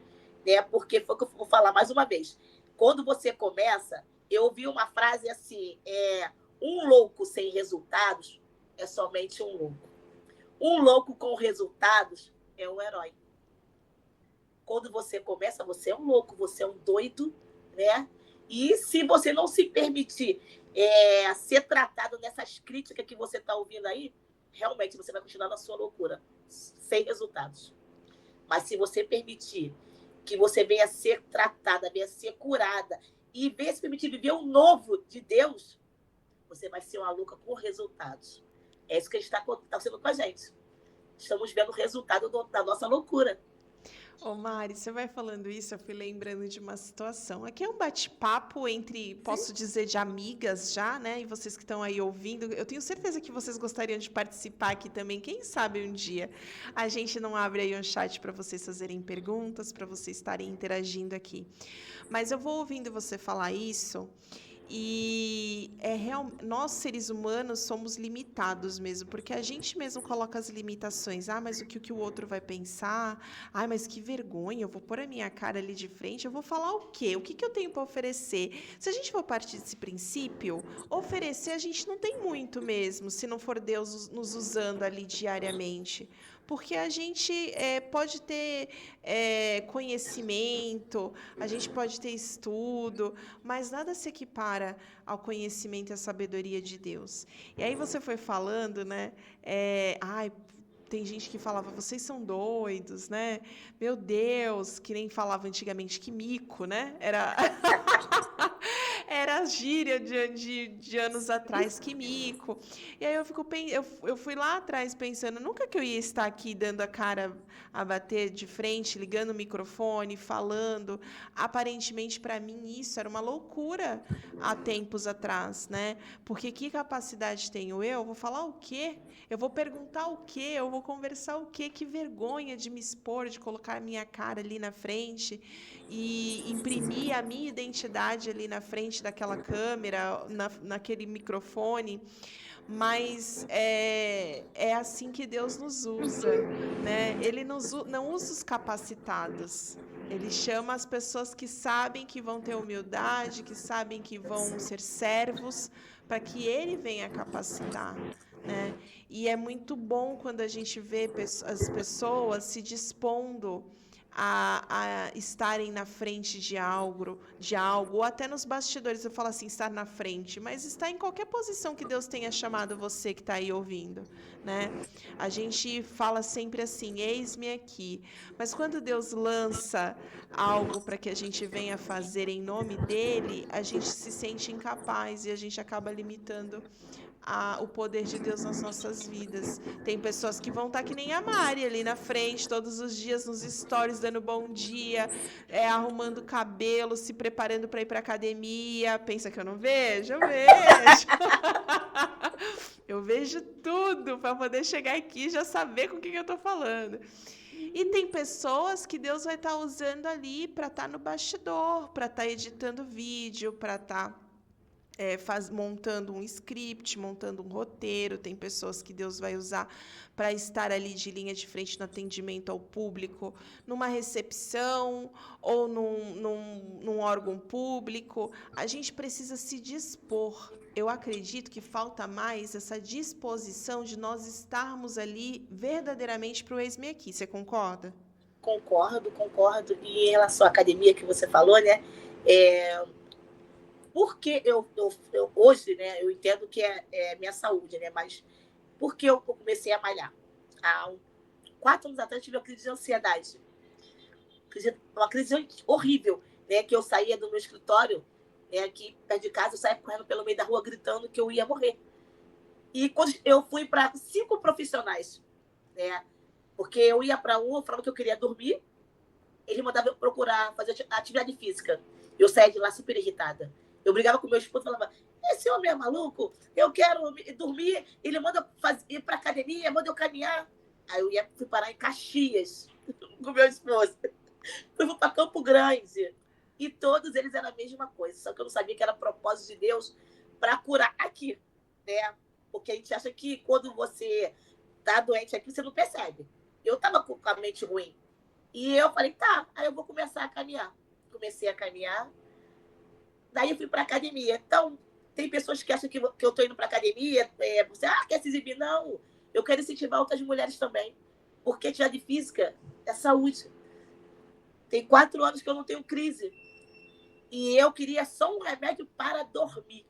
Né? Porque foi o que eu vou falar mais uma vez. Quando você começa, eu ouvi uma frase assim, um louco sem resultados é somente um louco. Um louco com resultados é um herói. Quando você começa, você é um louco, você é um doido, né? E se você não se permitir ser tratado nessas críticas que você está ouvindo aí, realmente você vai continuar na sua loucura, sem resultados. Mas se você permitir que você venha ser tratada, venha ser curada, e venha se permitir viver o novo de Deus, você vai ser uma louca com resultados. É isso que a gente está acontecendo com a gente. Estamos vendo o resultado da nossa loucura. Ô Mari, você vai falando isso, eu fui lembrando de uma situação. Aqui é um bate-papo entre, posso dizer, de amigas já, né? E vocês que estão aí ouvindo, eu tenho certeza que vocês gostariam de participar aqui também. Quem sabe um dia a gente não abre aí um chat para vocês fazerem perguntas, para vocês estarem interagindo aqui. Mas eu vou ouvindo você falar isso. E nós, seres humanos, somos limitados mesmo, porque a gente mesmo coloca as limitações. Ah, mas o que o outro vai pensar? Ah, mas que vergonha, eu vou pôr a minha cara ali de frente, eu vou falar o quê? O que eu tenho para oferecer? Se a gente for partir desse princípio, oferecer a gente não tem muito mesmo, se não for Deus nos usando ali diariamente. Porque a gente pode ter conhecimento, a gente pode ter estudo, mas nada se equipara ao conhecimento e à sabedoria de Deus. E aí você foi falando, né? Tem gente que falava, vocês são doidos, né? Meu Deus, que nem falava antigamente, que mico, né? Era a gíria de anos atrás, que mico. E aí eu fui lá atrás pensando, nunca que eu ia estar aqui dando a cara a bater de frente, ligando o microfone, falando. Aparentemente, para mim, isso era uma loucura há tempos atrás, né? Porque que capacidade tenho eu? Vou falar o quê? Eu vou perguntar o quê? Eu vou conversar o quê? Que vergonha de me expor, de colocar a minha cara ali na frente e imprimir a minha identidade ali na frente daquela câmera, naquele microfone. Mas é assim que Deus nos usa, né? Ele não usa os capacitados. Ele chama as pessoas que sabem que vão ter humildade, que sabem que vão ser servos, para que Ele venha capacitar, né? E é muito bom quando a gente vê as pessoas se dispondo a estarem na frente de algo, ou até nos bastidores. Eu falo assim, estar na frente, mas estar em qualquer posição que Deus tenha chamado você que está aí ouvindo, né? A gente fala sempre assim, eis-me aqui. Mas quando Deus lança algo para que a gente venha fazer em nome dele, a gente se sente incapaz e a gente acaba limitando o poder de Deus nas nossas vidas. Tem pessoas que vão estar que nem a Mari ali na frente, todos os dias nos stories, dando bom dia, arrumando cabelo, se preparando para ir para academia. Pensa que eu não vejo? Eu vejo. Eu vejo tudo para poder chegar aqui e já saber com quem eu estou falando. E tem pessoas que Deus vai estar usando ali para estar no bastidor, para estar editando vídeo, para estar montando um script, montando um roteiro. Tem pessoas que Deus vai usar para estar ali de linha de frente no atendimento ao público, numa recepção ou num órgão público. A gente precisa se dispor. Eu acredito que falta mais essa disposição de nós estarmos ali verdadeiramente para o eis-me aqui. Você concorda? Concordo. E em relação à academia que você falou, né? Porque eu hoje, né, eu entendo que é minha saúde, né? Mas por que eu comecei a malhar? Há 4 anos atrás eu tive uma crise de ansiedade. Uma crise horrível, né? Que eu saía do meu escritório, né, aqui perto de casa, eu saía correndo pelo meio da rua gritando que eu ia morrer. E quando eu fui para 5 profissionais, né? Porque eu ia para um, eu falava que eu queria dormir, ele mandava eu procurar fazer atividade física. Eu saía de lá super irritada. Eu brigava com meu esposo e falava, esse homem é maluco? Eu quero dormir, ele manda ir para academia, manda eu caminhar. Aí eu fui parar em Caxias com meu esposo. Fui para Campo Grande. E todos eles eram a mesma coisa. Só que eu não sabia que era propósito de Deus para curar aqui, né? Porque a gente acha que quando você tá doente aqui, você não percebe. Eu estava com a mente ruim. E eu falei, tá, aí eu vou começar a caminhar. Comecei a caminhar. Daí eu fui para academia. Então, tem pessoas que acham que eu estou indo para academia, você quer se exibir? Não. Eu quero incentivar outras mulheres também. Porque atividade física é saúde. Tem 4 anos que eu não tenho crise. E eu queria só um remédio para dormir.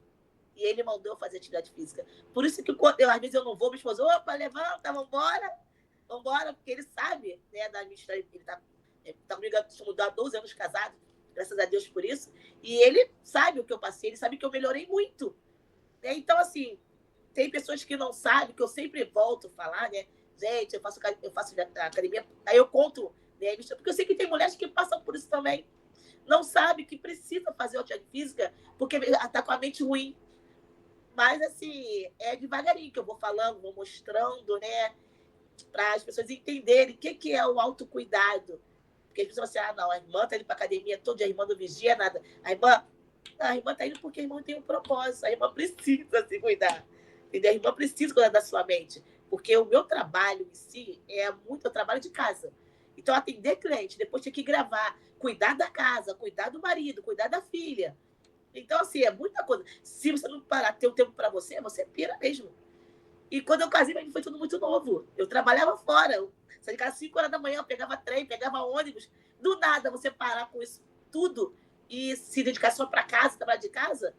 E ele mandou eu fazer atividade física. Por isso que às vezes eu não vou, meu esposo, opa, levanta, vambora, porque ele sabe, né, da minha história. Ele tá comigo, há 12 anos casado, graças a Deus por isso. E ele sabe o que eu passei, ele sabe que eu melhorei muito. Né? Então, assim, tem pessoas que não sabem, que eu sempre volto a falar, né? Gente, eu faço academia, aí eu conto, né? Porque eu sei que tem mulheres que passam por isso também. Não sabe que precisa fazer atividade física porque está com a mente ruim. Mas, assim, é devagarinho que eu vou falando, vou mostrando, né? Para as pessoas entenderem o que é o autocuidado. Porque as pessoas falam assim, não, a irmã está indo para academia todo dia, a irmã não vigia nada. A irmã está indo porque a irmã tem um propósito, a irmã precisa se cuidar. Entendeu? A irmã precisa cuidar da sua mente. Porque o meu trabalho em si é muito o trabalho de casa. Então, atender cliente, depois ter que gravar, cuidar da casa, cuidar do marido, cuidar da filha. Então, assim, é muita coisa. Se você não parar ter um tempo para você, você pira mesmo. E quando eu casei, foi tudo muito novo. Eu trabalhava fora. Eu saía de casa às 5 horas da manhã, eu pegava trem, pegava ônibus. Do nada, você parar com isso tudo e se dedicar só para casa, trabalhar de casa,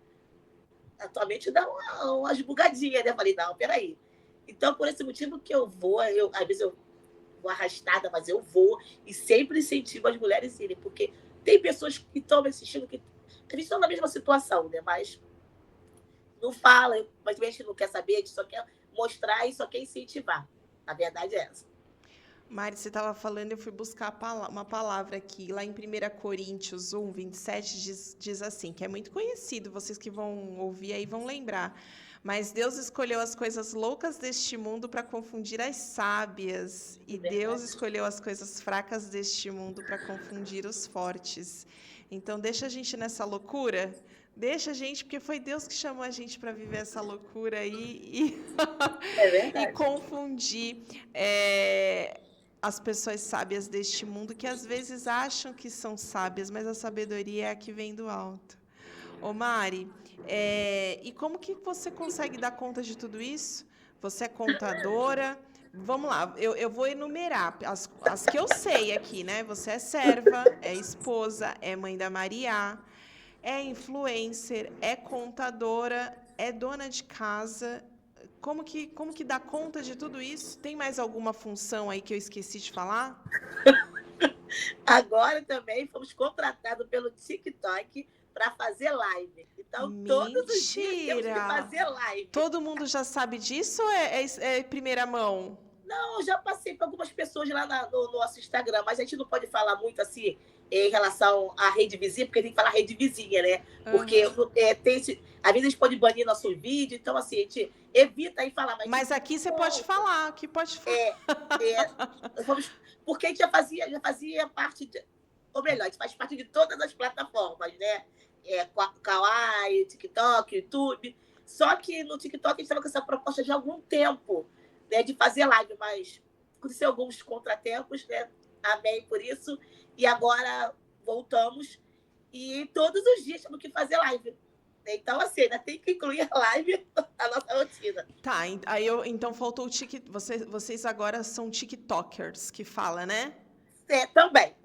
atualmente dá umas bugadinhas, né? Eu falei, não, peraí. Então, por esse motivo que eu vou, às vezes eu vou arrastada, mas eu vou e sempre incentivo as mulheres a irem, porque tem pessoas que estão me assistindo que eles estão na mesma situação, né? Mas não fala, mas a gente não quer saber, a gente só quer mostrar e só quer incentivar. A verdade é essa. Mari, você estava falando, eu fui buscar uma palavra aqui, lá em 1 Coríntios 1, 27, diz assim, que é muito conhecido, vocês que vão ouvir aí vão lembrar. Mas Deus escolheu as coisas loucas deste mundo para confundir as sábias, e Deus escolheu as coisas fracas deste mundo para confundir os fortes. Então, deixa a gente nessa loucura. Deixa a gente, porque foi Deus que chamou a gente para viver essa loucura aí e confundir as pessoas sábias deste mundo, que às vezes acham que são sábias, mas a sabedoria é a que vem do alto. Ô Mari, e como que você consegue dar conta de tudo isso? Você é contadora? Vamos lá, eu vou enumerar as que eu sei aqui, né? Você é serva, é esposa, é mãe da Maria, é influencer, é contadora, é dona de casa. Como que dá conta de tudo isso? Tem mais alguma função aí que eu esqueci de falar? Agora também fomos contratados pelo TikTok para fazer live. Então, todos os dias temos que fazer live. Todo mundo já sabe disso ou é primeira mão? Não, eu já passei para algumas pessoas lá no nosso Instagram, mas a gente não pode falar muito assim em relação à rede vizinha, porque tem que falar rede vizinha, né? Porque tem às vezes a gente pode banir nosso vídeo, então assim, a gente evita aí falar. Mas aqui você pode falar, aqui pode falar. Porque a gente já fazia parte, ou melhor, a gente faz parte de todas as plataformas, né? Kawaii, TikTok, YouTube. Só que no TikTok a gente estava com essa proposta de algum tempo, né, de fazer live, mas aconteceu alguns contratempos, né? Amém por isso. E agora voltamos e todos os dias temos que fazer live. Então, assim, ainda tem que incluir a live na nossa rotina. Tá, aí então faltou o TikTok. Vocês agora são TikTokers que fala, né? Também.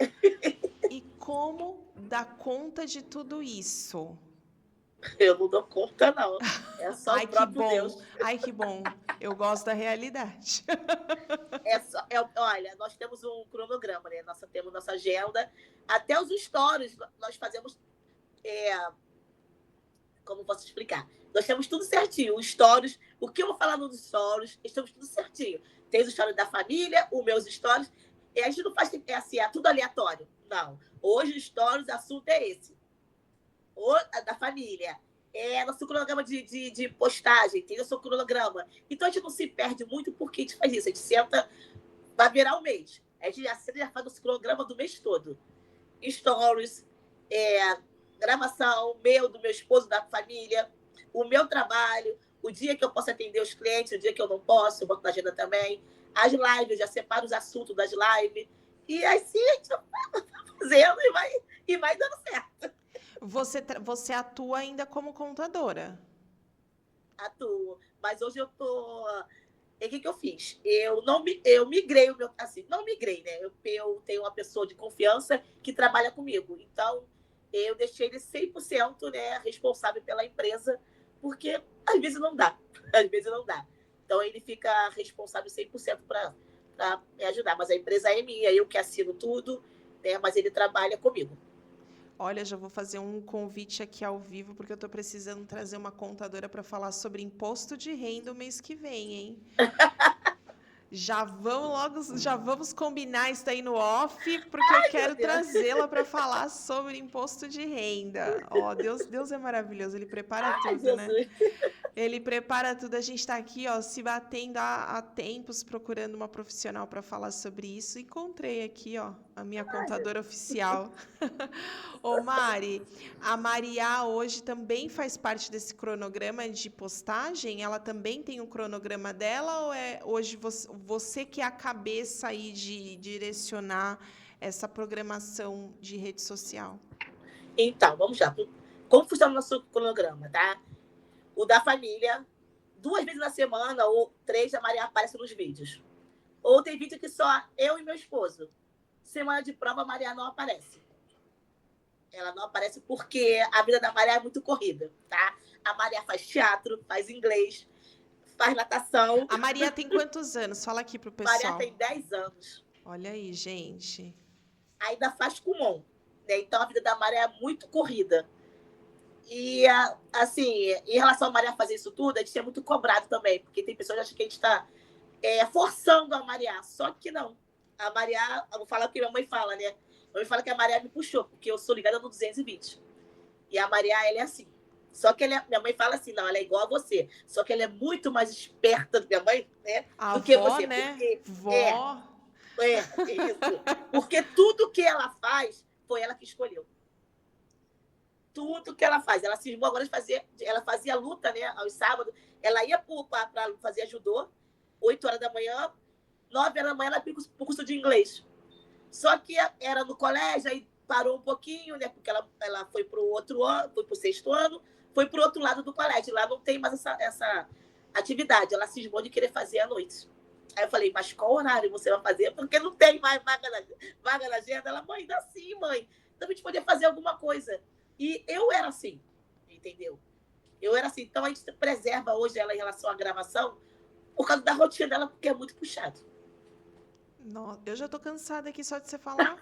E como dar conta de tudo isso? Eu não dou conta, não. É só o próprio Deus. Ai, que bom. Eu gosto da realidade. Olha, nós temos um cronograma, né? Nós temos nossa agenda. Até os stories nós fazemos... como posso explicar? Nós temos tudo certinho. Os stories, o que eu vou falar nos stories, estamos tudo certinho. Tem os stories da família, os meus stories. E a gente não faz assim, é tudo aleatório. Não. Hoje, os stories, o assunto é esse. da família. Nosso cronograma de postagem, tem o seu cronograma. Então a gente não se perde muito porque a gente faz isso. A gente senta, vai virar um mês. A gente já faz o cronograma do mês todo. Stories, gravação do meu esposo, da família, o meu trabalho, o dia que eu posso atender os clientes, o dia que eu não posso, eu boto na agenda também. As lives, eu já separo os assuntos das lives. E assim a gente vai fazendo e vai dando certo. Você atua ainda como contadora? Atuo. Mas hoje eu tô. E o que eu fiz? Eu migrei o meu. Assim, não migrei, né? Eu tenho uma pessoa de confiança que trabalha comigo. Então, eu deixei ele 100%, né, responsável pela empresa, porque às vezes não dá. Às vezes não dá. Então, ele fica responsável 100% para me ajudar. Mas a empresa é minha, eu que assino tudo, né? Mas ele trabalha comigo. Olha, já vou fazer um convite aqui ao vivo, porque eu estou precisando trazer uma contadora para falar sobre imposto de renda o mês que vem, hein? Já vamos combinar isso aí no off, porque eu quero trazê-la para falar sobre imposto de renda. Ó, Deus é maravilhoso, ele prepara Ai, tudo, né? Jesus. Ele prepara tudo, a gente está aqui, ó, se batendo há tempos, procurando uma profissional para falar sobre isso. Encontrei aqui, ó, a minha contadora oficial. Ô, Mari, a Maria hoje também faz parte desse cronograma de postagem? Ela também tem um cronograma dela ou é hoje você que é a cabeça aí de direcionar essa programação de rede social? Então, vamos lá. Como funciona o nosso cronograma, tá? O da família, 2 vezes na semana ou 3, a Maria aparece nos vídeos. Ou tem vídeo que só eu e meu esposo. Semana de prova, a Maria não aparece. Ela não aparece porque a vida da Maria é muito corrida, tá? A Maria faz teatro, faz inglês, faz natação. A Maria tem quantos anos? Fala aqui pro A Maria pessoal. tem 10 anos. Olha aí, gente. Ainda faz Kumon, né? Então a vida da Maria é muito corrida. E, assim, em relação a Maria fazer isso tudo, a gente é muito cobrado também, porque tem pessoas que acham que a gente está forçando a Maria, só que não. A Maria, eu vou falar o que minha mãe fala, né? Minha mãe fala que a Maria me puxou, porque eu sou ligada no 220. E a Maria, ela é assim. Só que minha mãe fala assim, não, ela é igual a você. Só que ela é muito mais esperta do que minha mãe, né? A Do que avó, você. né? Porque Vó. isso. Porque tudo que ela faz, foi ela que escolheu. Tudo que ela faz. Ela cismou agora de fazer. Ela fazia luta, né? Aos sábados. Ela ia para fazer judô, 8 horas da manhã, 9 horas da manhã, ela ia para o curso de inglês. Só que era no colégio, aí parou um pouquinho, né? Porque ela foi para o outro ano, foi para o 6º ano, foi para o outro lado do colégio. Lá não tem mais essa atividade. Ela cismou de querer fazer à noite. Aí eu falei, mas qual horário você vai fazer? Porque não tem mais vaga na agenda. Ela, mãe, dá sim, mãe. Então a gente podia fazer alguma coisa. E eu era assim, entendeu? Eu era assim. Então a gente preserva hoje ela em relação à gravação por causa da rotina dela, porque é muito puxado. Nossa, eu já tô cansada aqui só de você falar.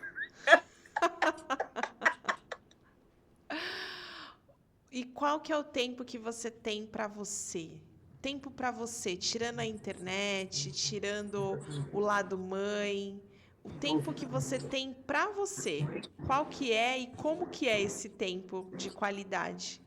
E qual que é o tempo que você tem para você? Tempo para você, tirando a internet, tirando o lado mãe, o tempo que você tem para você. Qual que é e como que é esse tempo de qualidade?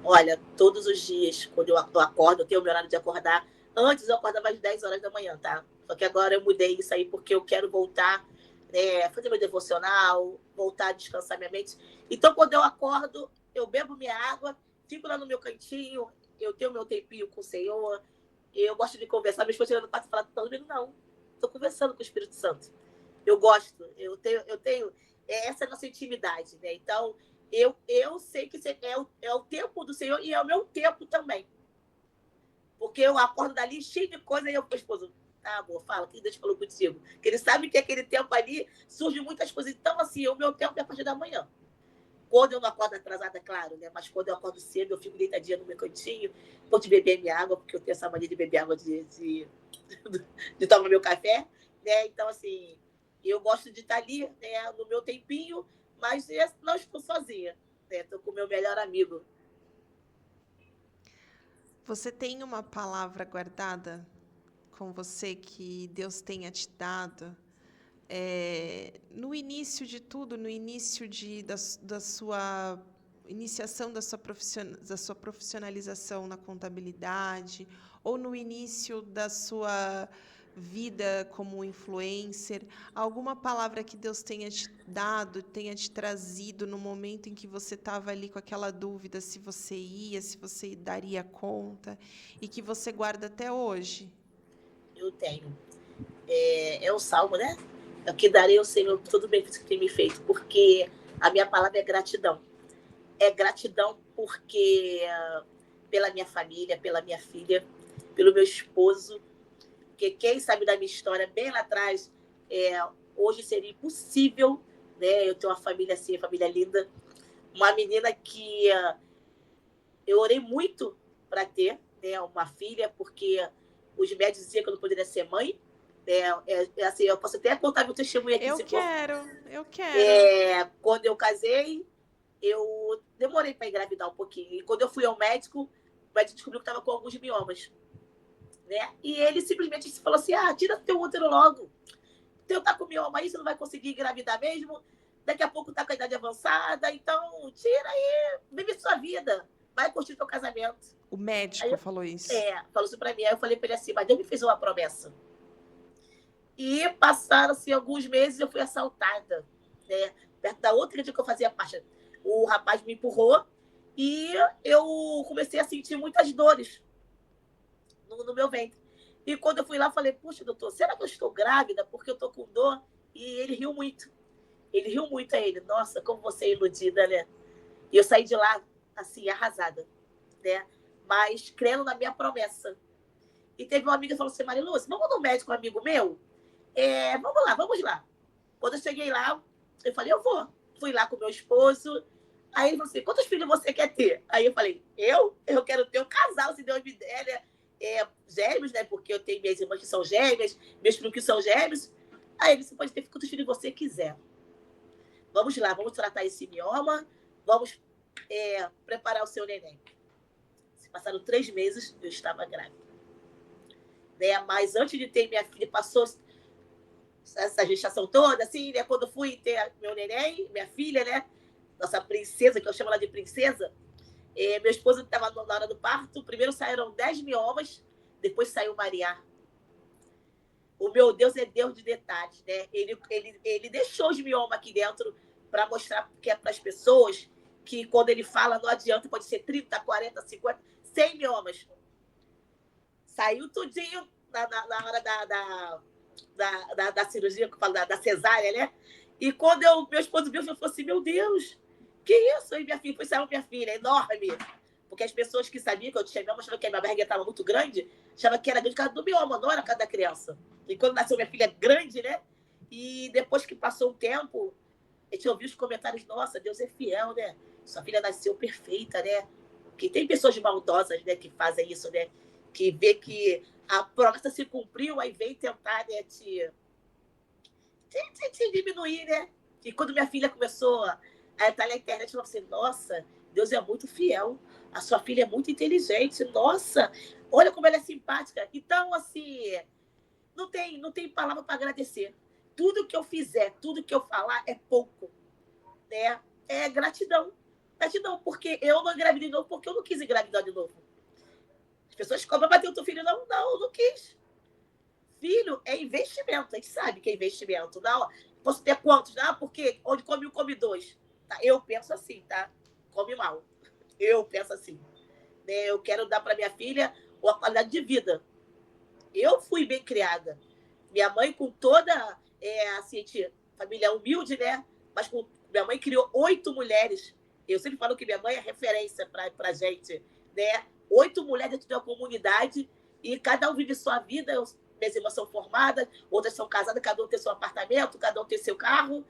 Olha, todos os dias, quando eu acordo, eu tenho o meu horário de acordar. Antes eu acordava às 10 horas da manhã, tá? Só que agora eu mudei isso aí porque eu quero voltar, né, fazer meu devocional, voltar a descansar minha mente. Então, quando eu acordo, eu bebo minha água, fico lá no meu cantinho, eu tenho meu tempinho com o Senhor, eu gosto de conversar. Minha esposa chega no quarto e fala, tá dormindo? Não, estou conversando com o Espírito Santo. Eu gosto, eu tenho essa é a nossa intimidade, né? Então, eu sei que é o tempo do Senhor e é o meu tempo também. Porque eu acordo dali cheio de coisa e eu, meu esposo, tá, amor, fala, que Deus falou contigo. Porque ele sabe que aquele tempo ali surge muitas coisas. Então, assim, o meu tempo é a partir da manhã. Quando eu não acordo atrasada, claro, né? Mas quando eu acordo cedo, eu fico deitadinha no meu cantinho, vou de beber minha água, porque eu tenho essa mania de beber água de tomar meu café, né? Então, assim, eu gosto de estar ali, né, no meu tempinho, mas não estou sozinha, né? Estou com o meu melhor amigo. Você tem uma palavra guardada com você que Deus tenha te dado? No início de tudo, no início da sua iniciação da sua profissionalização na contabilidade, ou no início da sua vida como influencer, alguma palavra que Deus tenha te dado, tenha te trazido no momento em que você estava ali com aquela dúvida se você ia, se você daria conta, e que você guarda até hoje? Eu tenho. É o salmo, né? É o que darei ao Senhor todo o benefício que tem me feito, porque a minha palavra é gratidão. É gratidão porque pela minha família, pela minha filha, pelo meu esposo, porque quem sabe da minha história bem lá atrás, hoje seria impossível, né? Eu tenho uma família assim, uma família linda, uma menina que eu orei muito para ter, né, uma filha, porque os médicos diziam que eu não poderia ser mãe. Assim, eu posso até contar meu testemunho aqui, Eu se for. quero, eu quero. Quando eu casei, eu demorei para engravidar um pouquinho. E quando eu fui ao médico, o médico descobriu que estava com alguns miomas. Né? E ele simplesmente falou assim: tira teu útero logo. Teu tá com mioma aí, você não vai conseguir engravidar mesmo. Daqui a pouco tá com a idade avançada, então tira aí, vive sua vida. Vai curtir teu casamento. O médico falou isso. Falou isso pra mim. Aí eu falei pra ele assim: mas Deus me fez uma promessa. E passaram-se alguns meses, eu fui assaltada, né? Perto da outra igreja que eu fazia parte. O rapaz me empurrou e eu comecei a sentir muitas dores no meu ventre. E quando eu fui lá, eu falei: puxa, doutor, será que eu estou grávida? Porque eu estou com dor. E ele riu muito. Ele riu muito a ele. Nossa, como você é iludida, né? E eu saí de lá, assim, arrasada, né? Mas crendo na minha promessa. E teve uma amiga que falou assim: Mariluz, vamos no médico, um amigo meu? Vamos lá. Quando eu cheguei lá, eu falei: eu vou. Fui lá com meu esposo. Aí ele falou assim: quantos filhos você quer ter? Aí eu falei: eu quero ter um casal, se Deus me der, né? Gêmeos, né? Porque eu tenho minhas irmãs que são gêmeas, meus primos que são gêmeos. Aí ele: você pode ter quantos filhos você quiser. Vamos lá, vamos tratar esse mioma, vamos preparar o seu neném. Se passaram 3 meses, eu estava grávida. Né? Mas antes de ter minha filha, passou essa gestação toda, assim, né? Quando fui ter meu neném, minha filha, né? Nossa princesa, que eu chamo ela de princesa, meu esposo estava na hora do parto. Primeiro saíram 10 miomas, depois saiu Maria. O meu Deus é Deus de detalhes, né? Ele deixou os miomas aqui dentro para mostrar que é para as pessoas que quando ele fala não adianta, pode ser 30, 40, 50, 100 miomas. Saiu tudinho na hora da cirurgia, que eu falo, da cesárea, né? E quando meu esposo viu, eu falei assim: meu Deus, que isso? Aí minha filha, foi sair minha filha, enorme. Porque as pessoas que sabiam que eu tinha mioma achavam que a minha barriga estava muito grande, achavam que era grande por causa do mioma, não era por causa da criança. E quando nasceu minha filha grande, né? E depois que passou um tempo, a gente ouviu os comentários: nossa, Deus é fiel, né? Sua filha nasceu perfeita, né? Porque tem pessoas maldosas, né, que fazem isso, né? Que vê que a promessa se cumpriu, aí vem tentar, né, te diminuir, né? E quando minha filha começou a entrar na internet, ela falou assim: nossa, Deus é muito fiel, a sua filha é muito inteligente, nossa, olha como ela é simpática. Então, assim, não tem palavra para agradecer. Tudo que eu fizer, tudo que eu falar é pouco, né? É gratidão. Gratidão, porque eu não engravidei de novo, porque eu não quis engravidar de novo. As pessoas cobram para ter outro filho. Não quis. Filho é investimento, a gente sabe que é investimento. Não, posso ter quantos? Não, porque onde come um, come dois. Tá? Eu penso assim, tá? Come mal. Eu penso assim. Né? Eu quero dar para minha filha uma qualidade de vida. Eu fui bem criada. Minha mãe, com toda assim, família humilde, né? Mas minha mãe criou 8 mulheres. Eu sempre falo que minha mãe é referência para gente, né? 8 mulheres dentro de uma comunidade e cada um vive sua vida. Minhas irmãs são formadas, outras são casadas, cada um tem seu apartamento, cada um tem seu carro,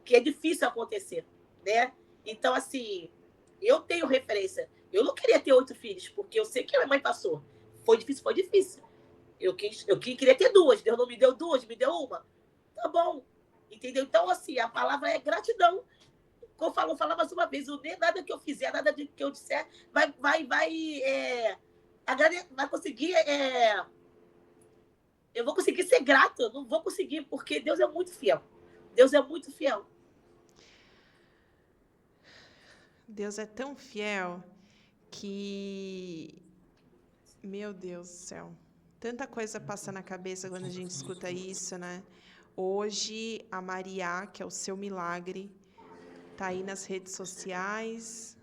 que é difícil acontecer, né? Então, assim, eu tenho referência. Eu não queria ter 8 filhos, porque eu sei que a minha mãe passou. Foi difícil, foi difícil. Eu queria ter 2, Deus não me deu 2, me deu uma. Tá bom, entendeu? Então, assim, a palavra é gratidão. Como eu falo mais uma vez, nada que eu fizer, nada que eu disser, vai conseguir. Eu vou conseguir ser grato, eu não vou conseguir, porque Deus é muito fiel. Deus é muito fiel. Deus é tão fiel que, meu Deus do céu, tanta coisa passa na cabeça quando a gente escuta isso, né? Hoje, a Maria, que é o seu milagre, tá aí nas redes sociais,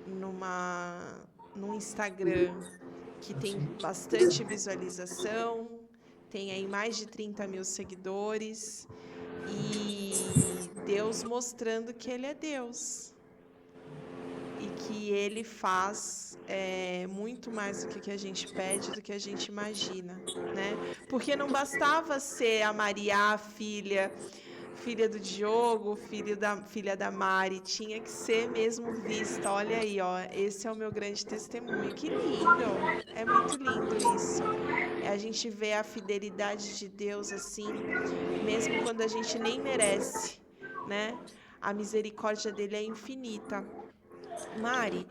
numa, num Instagram que tem bastante visualização, tem aí mais de 30 mil seguidores, e Deus mostrando que Ele é Deus e que Ele faz muito mais do que a gente pede, do que a gente imagina, né? Porque não bastava ser a Maria, a filha do Diogo, filha da Mari, tinha que ser mesmo vista. Olha aí, ó, esse é o meu grande testemunho. Que lindo! É muito lindo isso. É a gente vê a fidelidade de Deus assim, mesmo quando a gente nem merece, né? A misericórdia dele é infinita. Mari,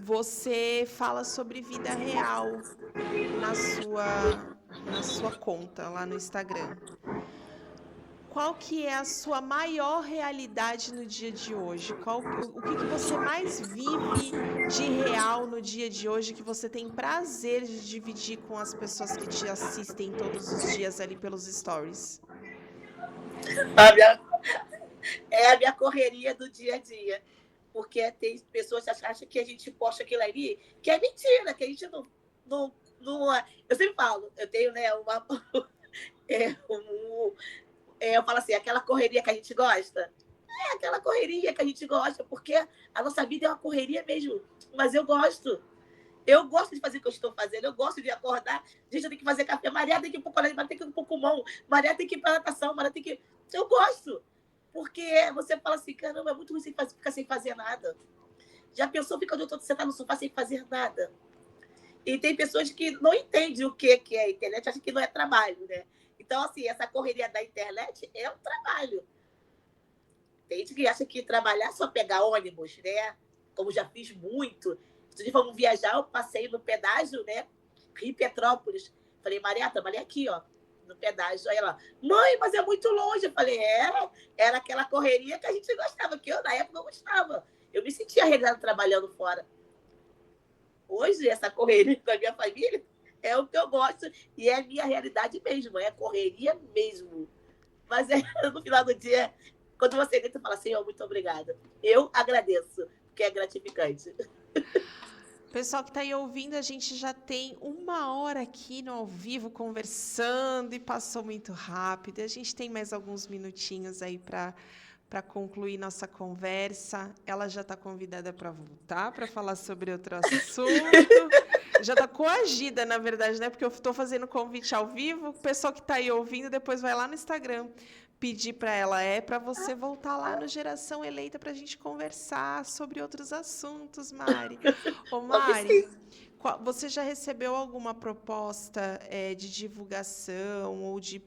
você fala sobre vida real na sua conta lá no Instagram. Qual que é a sua maior realidade no dia de hoje? O que você mais vive de real no dia de hoje que você tem prazer de dividir com as pessoas que te assistem todos os dias ali pelos stories? A minha, é a minha correria do dia a dia. Porque tem pessoas que acham que a gente posta aquilo ali, que é mentira, que a gente não eu sempre falo, eu tenho, né, é, um, eu falo assim, aquela correria que a gente gosta, é aquela correria que a gente gosta, porque a nossa vida é uma correria mesmo, mas eu gosto. Eu gosto de fazer o que eu estou fazendo, eu gosto de acordar, gente, eu tenho que fazer café, Maria tem que ir para o colégio, Maria tem que ir para o pulmão, Maria tem que ir para a natação, Maria tem que... Eu gosto, porque você fala assim, caramba, é muito ruim ficar sem fazer nada. Já pensou ficar o dia todo sentado no sofá sem fazer nada? E tem pessoas que não entendem o que é a internet, acham que não é trabalho, né? Então, assim, essa correria da internet é um trabalho. Tem gente que acha que trabalhar é só pegar ônibus, né? Como já fiz muito. Outro dia fomos viajar, eu passei no pedágio, né? Rio Petrópolis. Falei, Maria, trabalhei aqui, ó, no pedágio. Aí ela, mãe, mas é muito longe. Eu falei, era aquela correria que a gente gostava, que eu, na época, não gostava. Eu me sentia realizada trabalhando fora. Hoje, essa correria com a minha família é o que eu gosto e é a minha realidade mesmo, é correria mesmo. Mas no final do dia, quando você grita, fala, Senhor, muito obrigada. Eu agradeço, porque é gratificante. Pessoal que está aí ouvindo, a gente já tem 1 hora aqui no ao vivo conversando e passou muito rápido. A gente tem mais alguns minutinhos aí para concluir nossa conversa. Ela já está convidada para voltar para falar sobre outro assunto. Já está coagida, na verdade, né? Porque eu estou fazendo convite ao vivo. O pessoal que está aí ouvindo, depois vai lá no Instagram pedir para ela, para você voltar lá no Geração Eleita para a gente conversar sobre outros assuntos, Mari. Ô, Mari, você já recebeu alguma proposta de divulgação ou de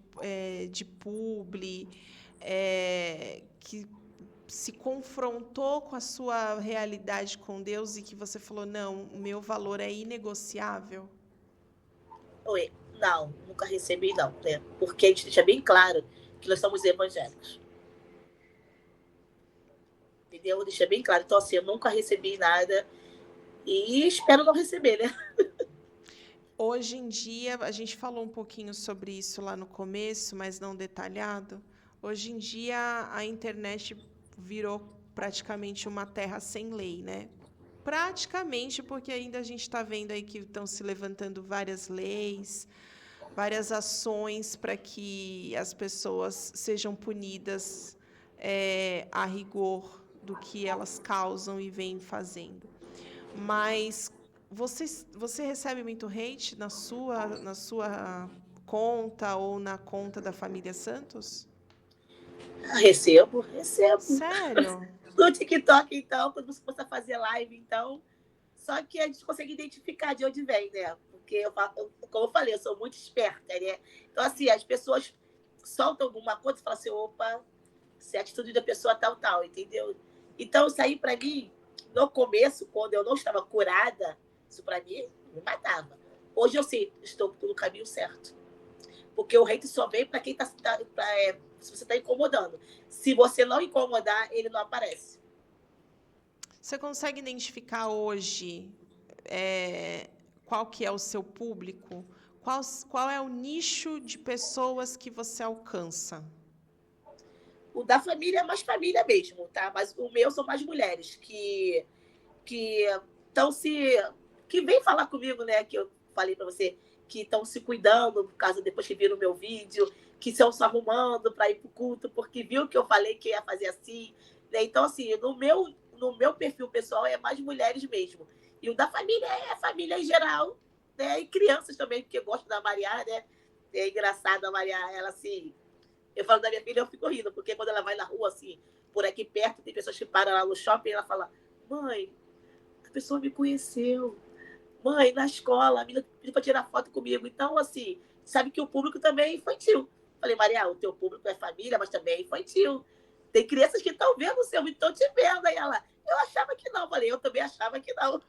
publi que se confrontou com a sua realidade com Deus e que você falou, não, o meu valor é inegociável? Oi, não, nunca recebi, não, né? Porque a gente deixa bem claro que nós somos evangélicos. Entendeu? Deixa bem claro. Então, assim, eu nunca recebi nada e espero não receber, né? Hoje em dia, a gente falou um pouquinho sobre isso lá no começo, mas não detalhado. Hoje em dia, a internet virou praticamente uma terra sem lei, né? Praticamente, porque ainda a gente está vendo aí que estão se levantando várias leis, várias ações para que as pessoas sejam punidas a rigor do que elas causam e vêm fazendo. Mas você recebe muito hate na sua conta ou na conta da família Santos? Recebo. Sério? No TikTok, então, quando você começa a fazer live, então. Só que a gente consegue identificar de onde vem, né? Porque, como eu falei, eu sou muito esperta, né? Então, assim, as pessoas soltam alguma coisa e falam assim, opa, se a atitude da pessoa tal, entendeu? Então, isso aí, para mim, no começo, quando eu não estava curada, isso para mim me matava. Hoje eu sei, estou no caminho certo. Porque o hate só vem para quem se você está incomodando. Se você não incomodar, ele não aparece. Você consegue identificar hoje qual que é o seu público? Qual é o nicho de pessoas que você alcança? O da família é mais família mesmo, tá? Mas o meu são mais mulheres que estão se que vem falar comigo, né? Que eu falei para você que estão se cuidando por causa depois que viram o meu vídeo, que estão se arrumando para ir para o culto porque viu que eu falei que ia fazer assim, né? Então assim, no meu perfil pessoal é mais mulheres mesmo. E o da família é a família em geral, né? E crianças também, porque eu gosto da Maria, né? É engraçado a Maria, ela assim, eu falo da minha filha, eu fico rindo, porque quando ela vai na rua, assim, por aqui perto, tem pessoas que param lá no shopping e ela fala: mãe, a pessoa me conheceu. Mãe, na escola, a menina pediu para tirar foto comigo. Então, assim, sabe que o público também é infantil. Falei, Maria, o teu público é família, mas também é infantil. Tem crianças que estão vendo o seu e estão te vendo. Aí ela, eu achava que não. Falei, eu também achava que não.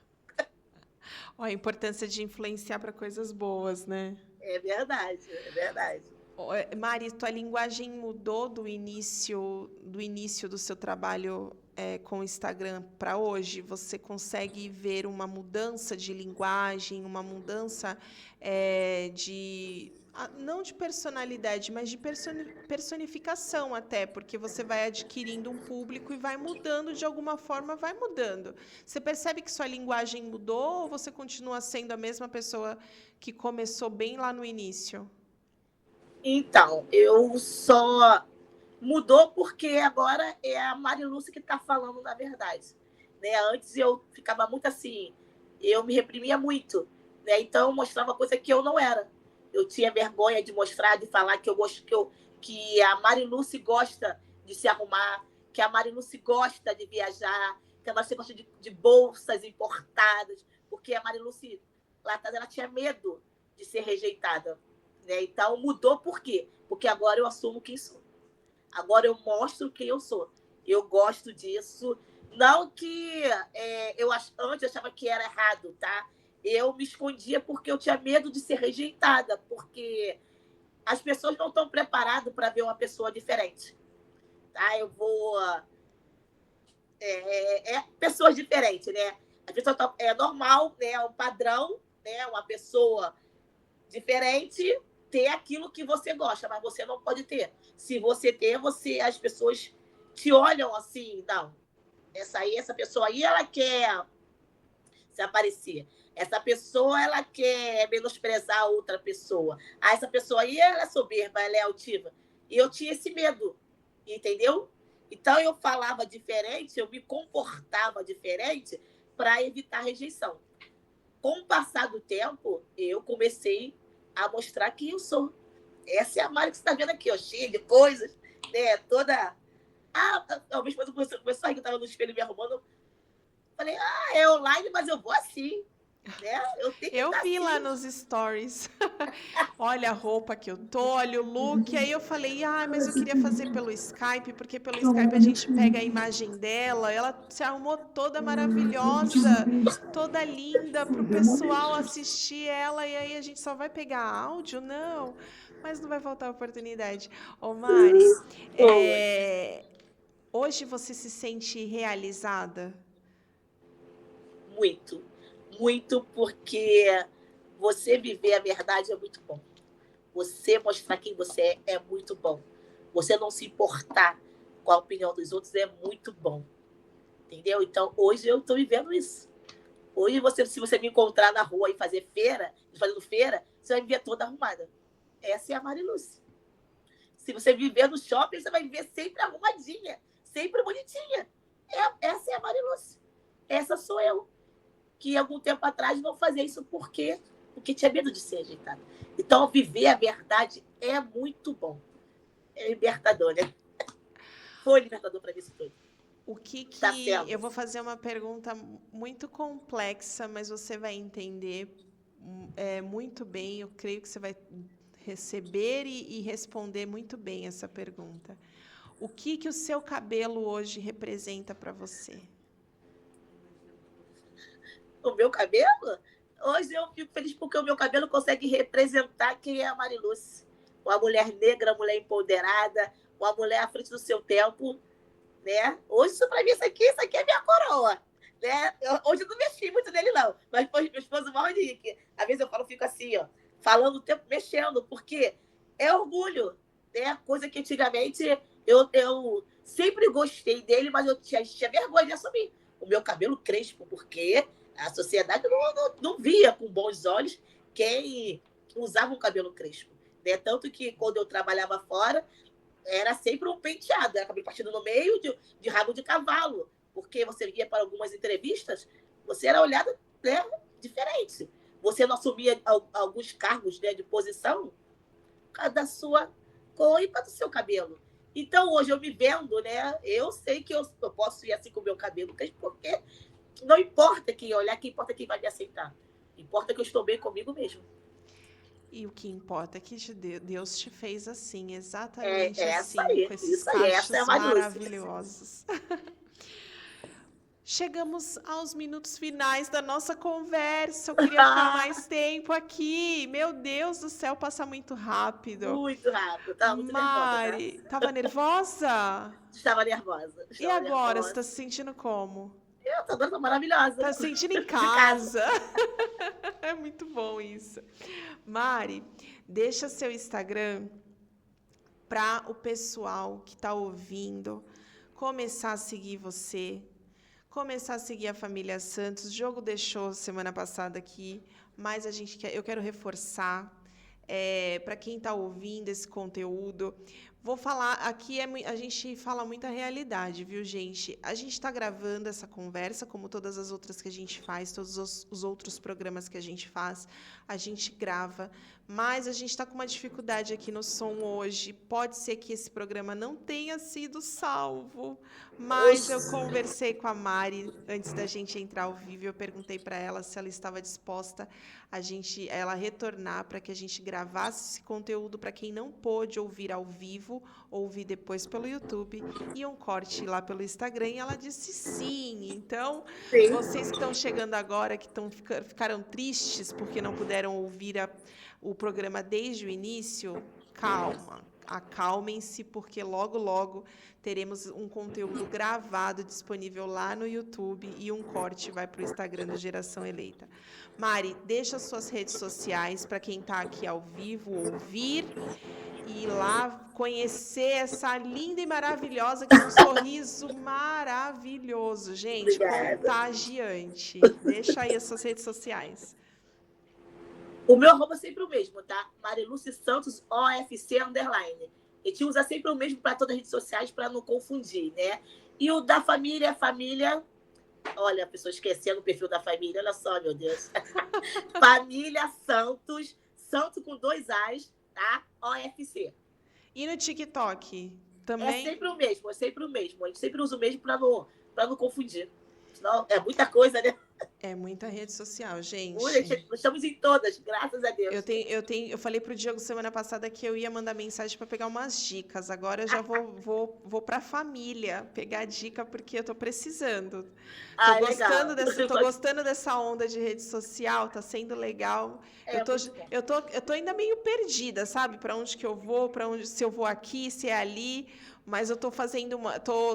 Ó, a importância de influenciar para coisas boas, né? É verdade, é verdade. Mari, tua linguagem mudou do início do seu trabalho com o Instagram para hoje? Você consegue ver uma mudança de linguagem, uma mudança não de personalidade, mas de personificação até, porque você vai adquirindo um público e vai mudando de alguma forma, vai mudando. Você percebe que sua linguagem mudou ou você continua sendo a mesma pessoa que começou bem lá no início? Então, eu só mudou porque agora é a Marilúcia que está falando na verdade. Né? Antes eu ficava muito assim, eu me reprimia muito. Né? Então eu mostrava coisa que eu não era. Eu tinha vergonha de mostrar, de falar que a Marilúcia gosta de se arrumar, que a Marilúcia gosta de viajar, que a Marilúcia gosta de bolsas importadas, porque a Marilúcia lá atrás ela tinha medo de ser rejeitada. Né? Então mudou por quê? Porque agora eu assumo quem sou. Agora eu mostro quem eu sou. Eu gosto disso. Não que antes eu achava que era errado, tá? Eu me escondia porque eu tinha medo de ser rejeitada, porque as pessoas não estão preparadas para ver uma pessoa diferente. Tá? Eu vou. Pessoas diferentes, né? A pessoa é normal, né? É um padrão, né? Uma pessoa diferente ter aquilo que você gosta, mas você não pode ter. Se você ter, as pessoas te olham assim, não. Essa pessoa aí, ela quer se aparecer. Essa pessoa, ela quer menosprezar a outra pessoa. Ah, essa pessoa aí, ela é soberba, ela é altiva. E eu tinha esse medo, entendeu? Então, eu falava diferente, eu me comportava diferente para evitar rejeição. Com o passar do tempo, eu comecei a mostrar quem eu sou. Essa é a Mari que você está vendo aqui, ó, cheia de coisas, né? Toda. Ao mesmo tempo começou a rir, que eu estava no espelho me arrumando. Falei, é online, mas eu vou assim. Né? Eu tenho que Eu estar vi lá assim. nos stories. Olha a roupa que eu tô, olha o look. Aí eu falei, mas eu queria fazer pelo Skype, porque pelo Skype a gente pega a imagem dela. Ela se arrumou toda maravilhosa, toda linda, para o pessoal assistir ela. E aí a gente só vai pegar áudio? Não, mas não vai faltar oportunidade. Ô, Mari, Oi. hoje você se sente realizada? Muito. Muito, porque você viver a verdade é muito bom. Você mostrar quem você é muito bom. Você não se importar com a opinião dos outros é muito bom. Entendeu? Então, hoje eu estou vivendo isso. Hoje, se você me encontrar na rua e fazendo feira, você vai me ver toda arrumada. Essa é a Marilúcia. Se você viver no shopping, você vai viver sempre arrumadinha, sempre bonitinha. Essa é a Marilúcia. Essa sou eu. Que algum tempo atrás não fazia isso porque tinha medo de ser rejeitada. Então, viver a verdade é muito bom. É libertador, né? Foi libertador para mim isso tudo. O que Está que sendo. eu vou fazer uma pergunta muito complexa, mas você vai entender muito bem. Eu creio que você vai receber e responder muito bem essa pergunta. O que que o seu cabelo hoje representa para você? O meu cabelo, hoje eu fico feliz porque o meu cabelo consegue representar quem é a Marilúcia. Uma mulher negra, uma mulher empoderada, uma mulher à frente do seu tempo, né? Hoje, isso para mim, isso aqui é minha coroa. né? Hoje eu não mexi muito nele, não. Mas foi meu esposo morre de rir, que às vezes eu falo, fico assim, ó, falando o tempo, mexendo, porque é orgulho, né? Coisa que antigamente eu sempre gostei dele, mas eu tinha vergonha de assumir o meu cabelo crespo, porque a sociedade não via com bons olhos quem usava um cabelo crespo. Né? Tanto que quando eu trabalhava fora, era sempre um penteado, era cabelo partido no meio de rabo de cavalo, porque você ia para algumas entrevistas, você era olhado, né, diferente. Você não assumia alguns cargos, né, de posição por causa da sua cor e do seu cabelo. Então, hoje eu me vendo, né? Eu sei que eu posso ir assim com o meu cabelo, porque não importa quem olhar, que importa quem vai me aceitar. Importa que eu estou bem comigo mesmo. E o que importa é que Deus te fez assim, É exatamente essa assim, com aí, esses isso aí, essa é a cachos Mariluce. maravilhosos. Chegamos aos minutos finais da nossa conversa. Eu queria ficar mais tempo aqui. Meu Deus do céu, passa muito rápido. Muito rápido, estava muito nervosa, tá? Mari, tava nervosa? Estava nervosa, E estava agora, você nervosa. tá se sentindo como? Eu tô maravilhosa. Tá se sentindo em De casa. casa? É muito bom isso. Mari, deixa seu Instagram para o pessoal que está ouvindo começar a seguir você, começar a seguir a família Santos. O Diogo deixou semana passada aqui, mas eu quero reforçar para quem está ouvindo esse conteúdo. Vou falar aqui, a gente fala muita realidade, viu, gente? A gente está gravando essa conversa, como todas as outras que a gente faz, todos os outros programas que a gente faz, a gente grava, mas a gente está com uma dificuldade aqui no som hoje. Pode ser que esse programa não tenha sido salvo, mas eu conversei com a Mari antes da gente entrar ao vivo. Eu perguntei para ela se ela estava disposta ela retornar para que a gente gravasse esse conteúdo para quem não pôde ouvir ao vivo, ouvir depois pelo YouTube e um corte lá pelo Instagram. E ela disse sim. Então, Sim. vocês que estão chegando agora, que ficaram tristes porque não puderam ouvir o programa desde o início, calma. Acalmem-se, porque logo, logo teremos um conteúdo gravado disponível lá no YouTube e um corte vai para o Instagram do Geração Eleita. Mari, deixa suas redes sociais para quem está aqui ao vivo ouvir e ir lá conhecer essa linda e maravilhosa que tem um sorriso maravilhoso, gente, Obrigada. contagiante. Deixa aí as suas redes sociais. O meu arroba é sempre o mesmo, tá? Mariluce Santos, OFC _. A gente usa sempre o mesmo para todas as redes sociais para não confundir, né? E o da família, olha, a pessoa esquecendo o perfil da família, olha só, meu Deus. Família Santos, Santos com 2 As, tá? OFC. E no TikTok também? É sempre o mesmo. A gente sempre usa o mesmo para não confundir. Senão é muita coisa, né? É muita rede social, gente. Estamos em todas, graças a Deus. Eu falei pro Diogo semana passada que eu ia mandar mensagem para pegar umas dicas. Agora eu já vou para a família pegar dica porque eu tô precisando. Tô gostando dessa onda de rede social, tá sendo legal. Eu tô ainda meio perdida, sabe? Para onde que eu vou, se eu vou aqui, se é ali. Mas eu estou fazendo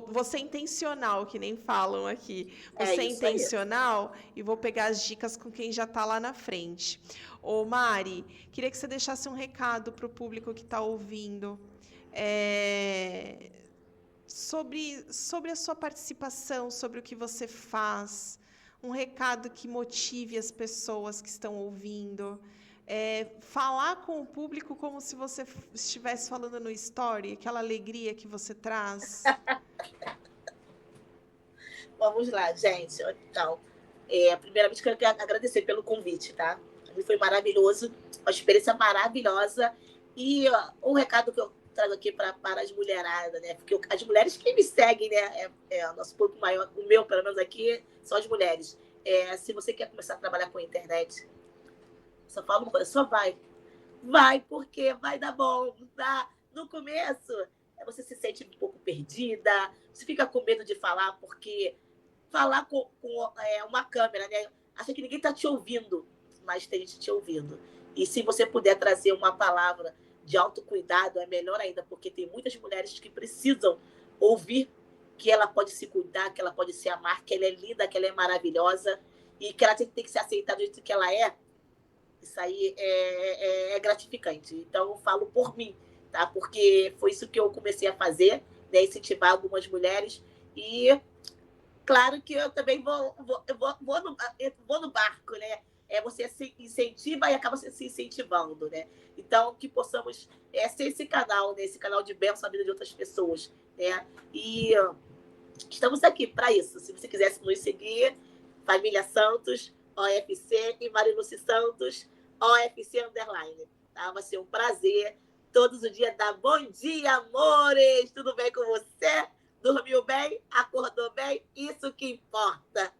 vou ser intencional, que nem falam aqui. Vou ser intencional e vou pegar as dicas com quem já está lá na frente. Ô, Mari, queria que você deixasse um recado para o público que está ouvindo sobre a sua participação, sobre o que você faz. Um recado que motive as pessoas que estão ouvindo. Falar com o público como se você estivesse falando no story, aquela alegria que você traz. Vamos lá, gente. Então, primeiramente, quero agradecer pelo convite, tá? Foi maravilhoso, uma experiência maravilhosa. E um recado que eu trago aqui para as mulheradas, né? Porque as mulheres que me seguem, né? O nosso público maior, o meu, pelo menos aqui, são as mulheres. Se você quer começar a trabalhar com a internet, só fala uma coisa, só vai. Vai, porque vai dar bom. Tá? No começo, você se sente um pouco perdida, você fica com medo de falar, porque falar com uma câmera, né? Acha que ninguém está te ouvindo, mas tem gente te ouvindo. E se você puder trazer uma palavra de autocuidado, é melhor ainda, porque tem muitas mulheres que precisam ouvir que ela pode se cuidar, que ela pode se amar, que ela é linda, que ela é maravilhosa e que ela tem que ser aceitada do jeito que ela é. Isso aí é gratificante. Então, eu falo por mim, tá? Porque foi isso que eu comecei a fazer, né? Incentivar algumas mulheres. E, claro que eu também vou no barco, né? Você se incentiva e acaba se incentivando, né? Então, que possamos ser esse canal, né? Esse canal de bênção na vida de outras pessoas, né? E estamos aqui para isso. Se você quisesse nos seguir, Família Santos, OFC e Mariluce Santos, OFC Underline. Tá? Vai ser um prazer. Todos os dias dar bom dia, amores! Tudo bem com você? Dormiu bem? Acordou bem? Isso que importa.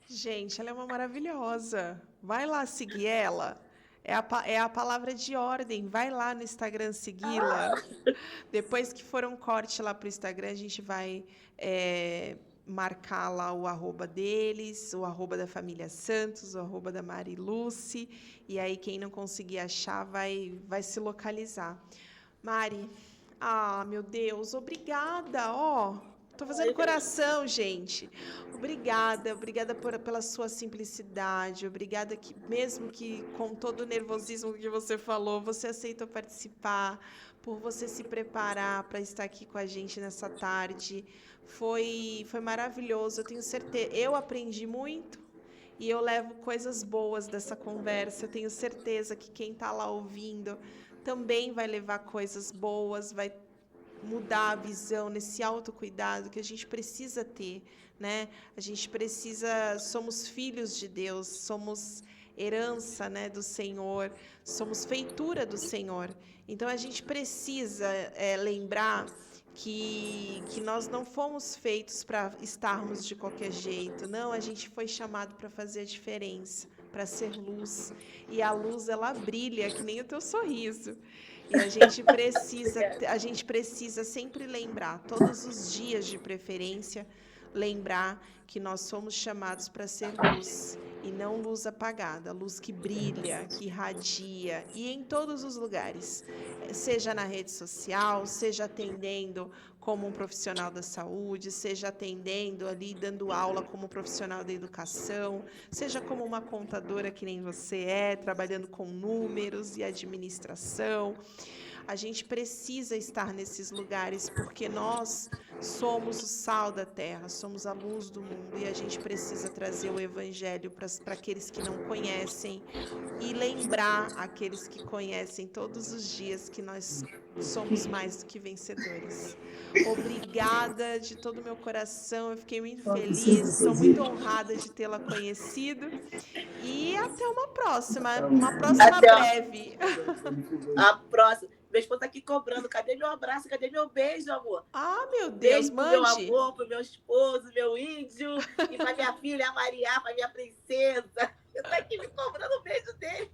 Gente, ela é uma maravilhosa. Vai lá seguir ela. É a palavra de ordem. Vai lá no Instagram segui-la. Depois que for um corte lá para o Instagram, a gente vai marcar lá o arroba deles, o arroba da família Santos, o arroba da Mariluce. E aí, quem não conseguir achar, vai se localizar. Mari, meu Deus, obrigada, Tô fazendo coração, gente. Obrigada pela sua simplicidade. Obrigada que, mesmo que com todo o nervosismo que você falou, você aceitou participar, por você se preparar para estar aqui com a gente nessa tarde. Foi maravilhoso, eu tenho certeza. Eu aprendi muito e eu levo coisas boas dessa conversa. Eu tenho certeza que quem está lá ouvindo também vai levar coisas boas, vai mudar a visão nesse autocuidado que a gente precisa ter, né? A gente precisa, somos filhos de Deus, somos herança, né, do Senhor, somos feitura do Senhor. Então a gente precisa lembrar que nós não fomos feitos para estarmos de qualquer jeito. Não, a gente foi chamado para fazer a diferença, para ser luz. E a luz, ela brilha que nem o teu sorriso. E a gente precisa sempre lembrar, todos os dias de preferência, lembrar que nós somos chamados para ser luz e não luz apagada, luz que brilha, que irradia, e em todos os lugares, seja na rede social, seja atendendo como um profissional da saúde, seja atendendo ali, dando aula como profissional da educação, seja como uma contadora que nem você trabalhando com números e administração. A gente precisa estar nesses lugares porque nós somos o sal da terra, somos a luz do mundo e a gente precisa trazer o evangelho para aqueles que não conhecem e lembrar aqueles que conhecem todos os dias que nós somos mais do que vencedores. Obrigada de todo o meu coração, eu fiquei muito feliz, sou muito honrada de tê-la conhecido e até uma próxima breve. A próxima. Meu esposo tá aqui cobrando. Cadê meu abraço? Cadê meu beijo, amor? Meu Deus, beijo mande. Pro meu amor, pro meu esposo, meu índio, e pra minha filha, a Maria, pra minha princesa. Eu tô aqui me cobrando o beijo dele.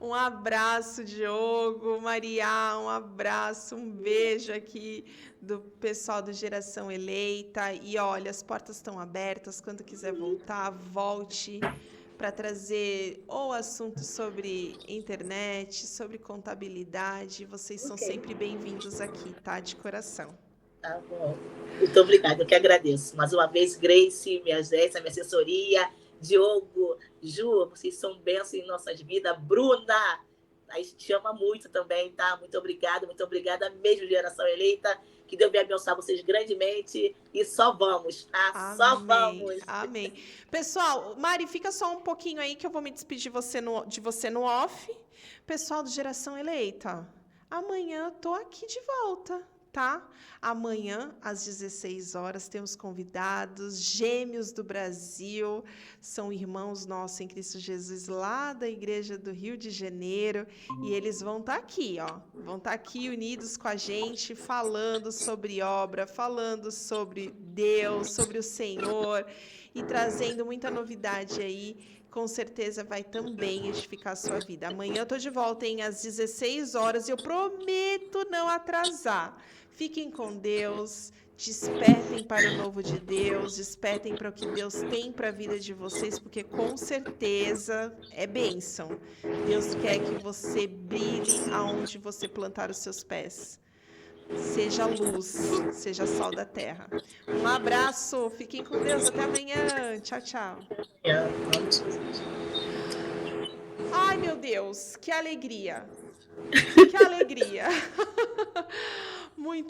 Um abraço, Diogo, Maria, um abraço, um beijo aqui do pessoal do Geração Eleita. E olha, as portas estão abertas, quando quiser voltar, volte para trazer ou assuntos sobre internet, sobre contabilidade. Vocês são sempre bem-vindos aqui, tá? De coração. Tá bom. Muito obrigada, eu que agradeço. Mais uma vez, Grace, minha Jéssica, minha assessoria, Diogo, Ju, vocês são bênçãos em nossas vidas. Bruna, a gente te ama muito também, tá? Muito obrigada mesmo, Geração Eleita. Que Deus me abençoe vocês grandemente e só vamos, tá? Amém, só vamos. Amém. Pessoal, Mari, fica só um pouquinho aí que eu vou me despedir de você no off. Pessoal do Geração Eleita, amanhã eu tô aqui de volta, tá? Amanhã, às 16 horas, temos convidados, gêmeos do Brasil, são irmãos nossos em Cristo Jesus, lá da Igreja do Rio de Janeiro, e eles vão estar aqui, vão estar aqui unidos com a gente, falando sobre obra, falando sobre Deus, sobre o Senhor, e trazendo muita novidade aí. Com certeza vai também edificar a sua vida. Amanhã eu tô de volta, às 16 horas, e eu prometo não atrasar. Fiquem com Deus, despertem para o novo de Deus, despertem para o que Deus tem para a vida de vocês, porque com certeza é bênção. Deus quer que você brilhe aonde você plantar os seus pés. Seja luz, seja sol da terra. Um abraço, fiquem com Deus, até amanhã. Tchau, tchau. Ai, meu Deus, que alegria! Que alegria! Muito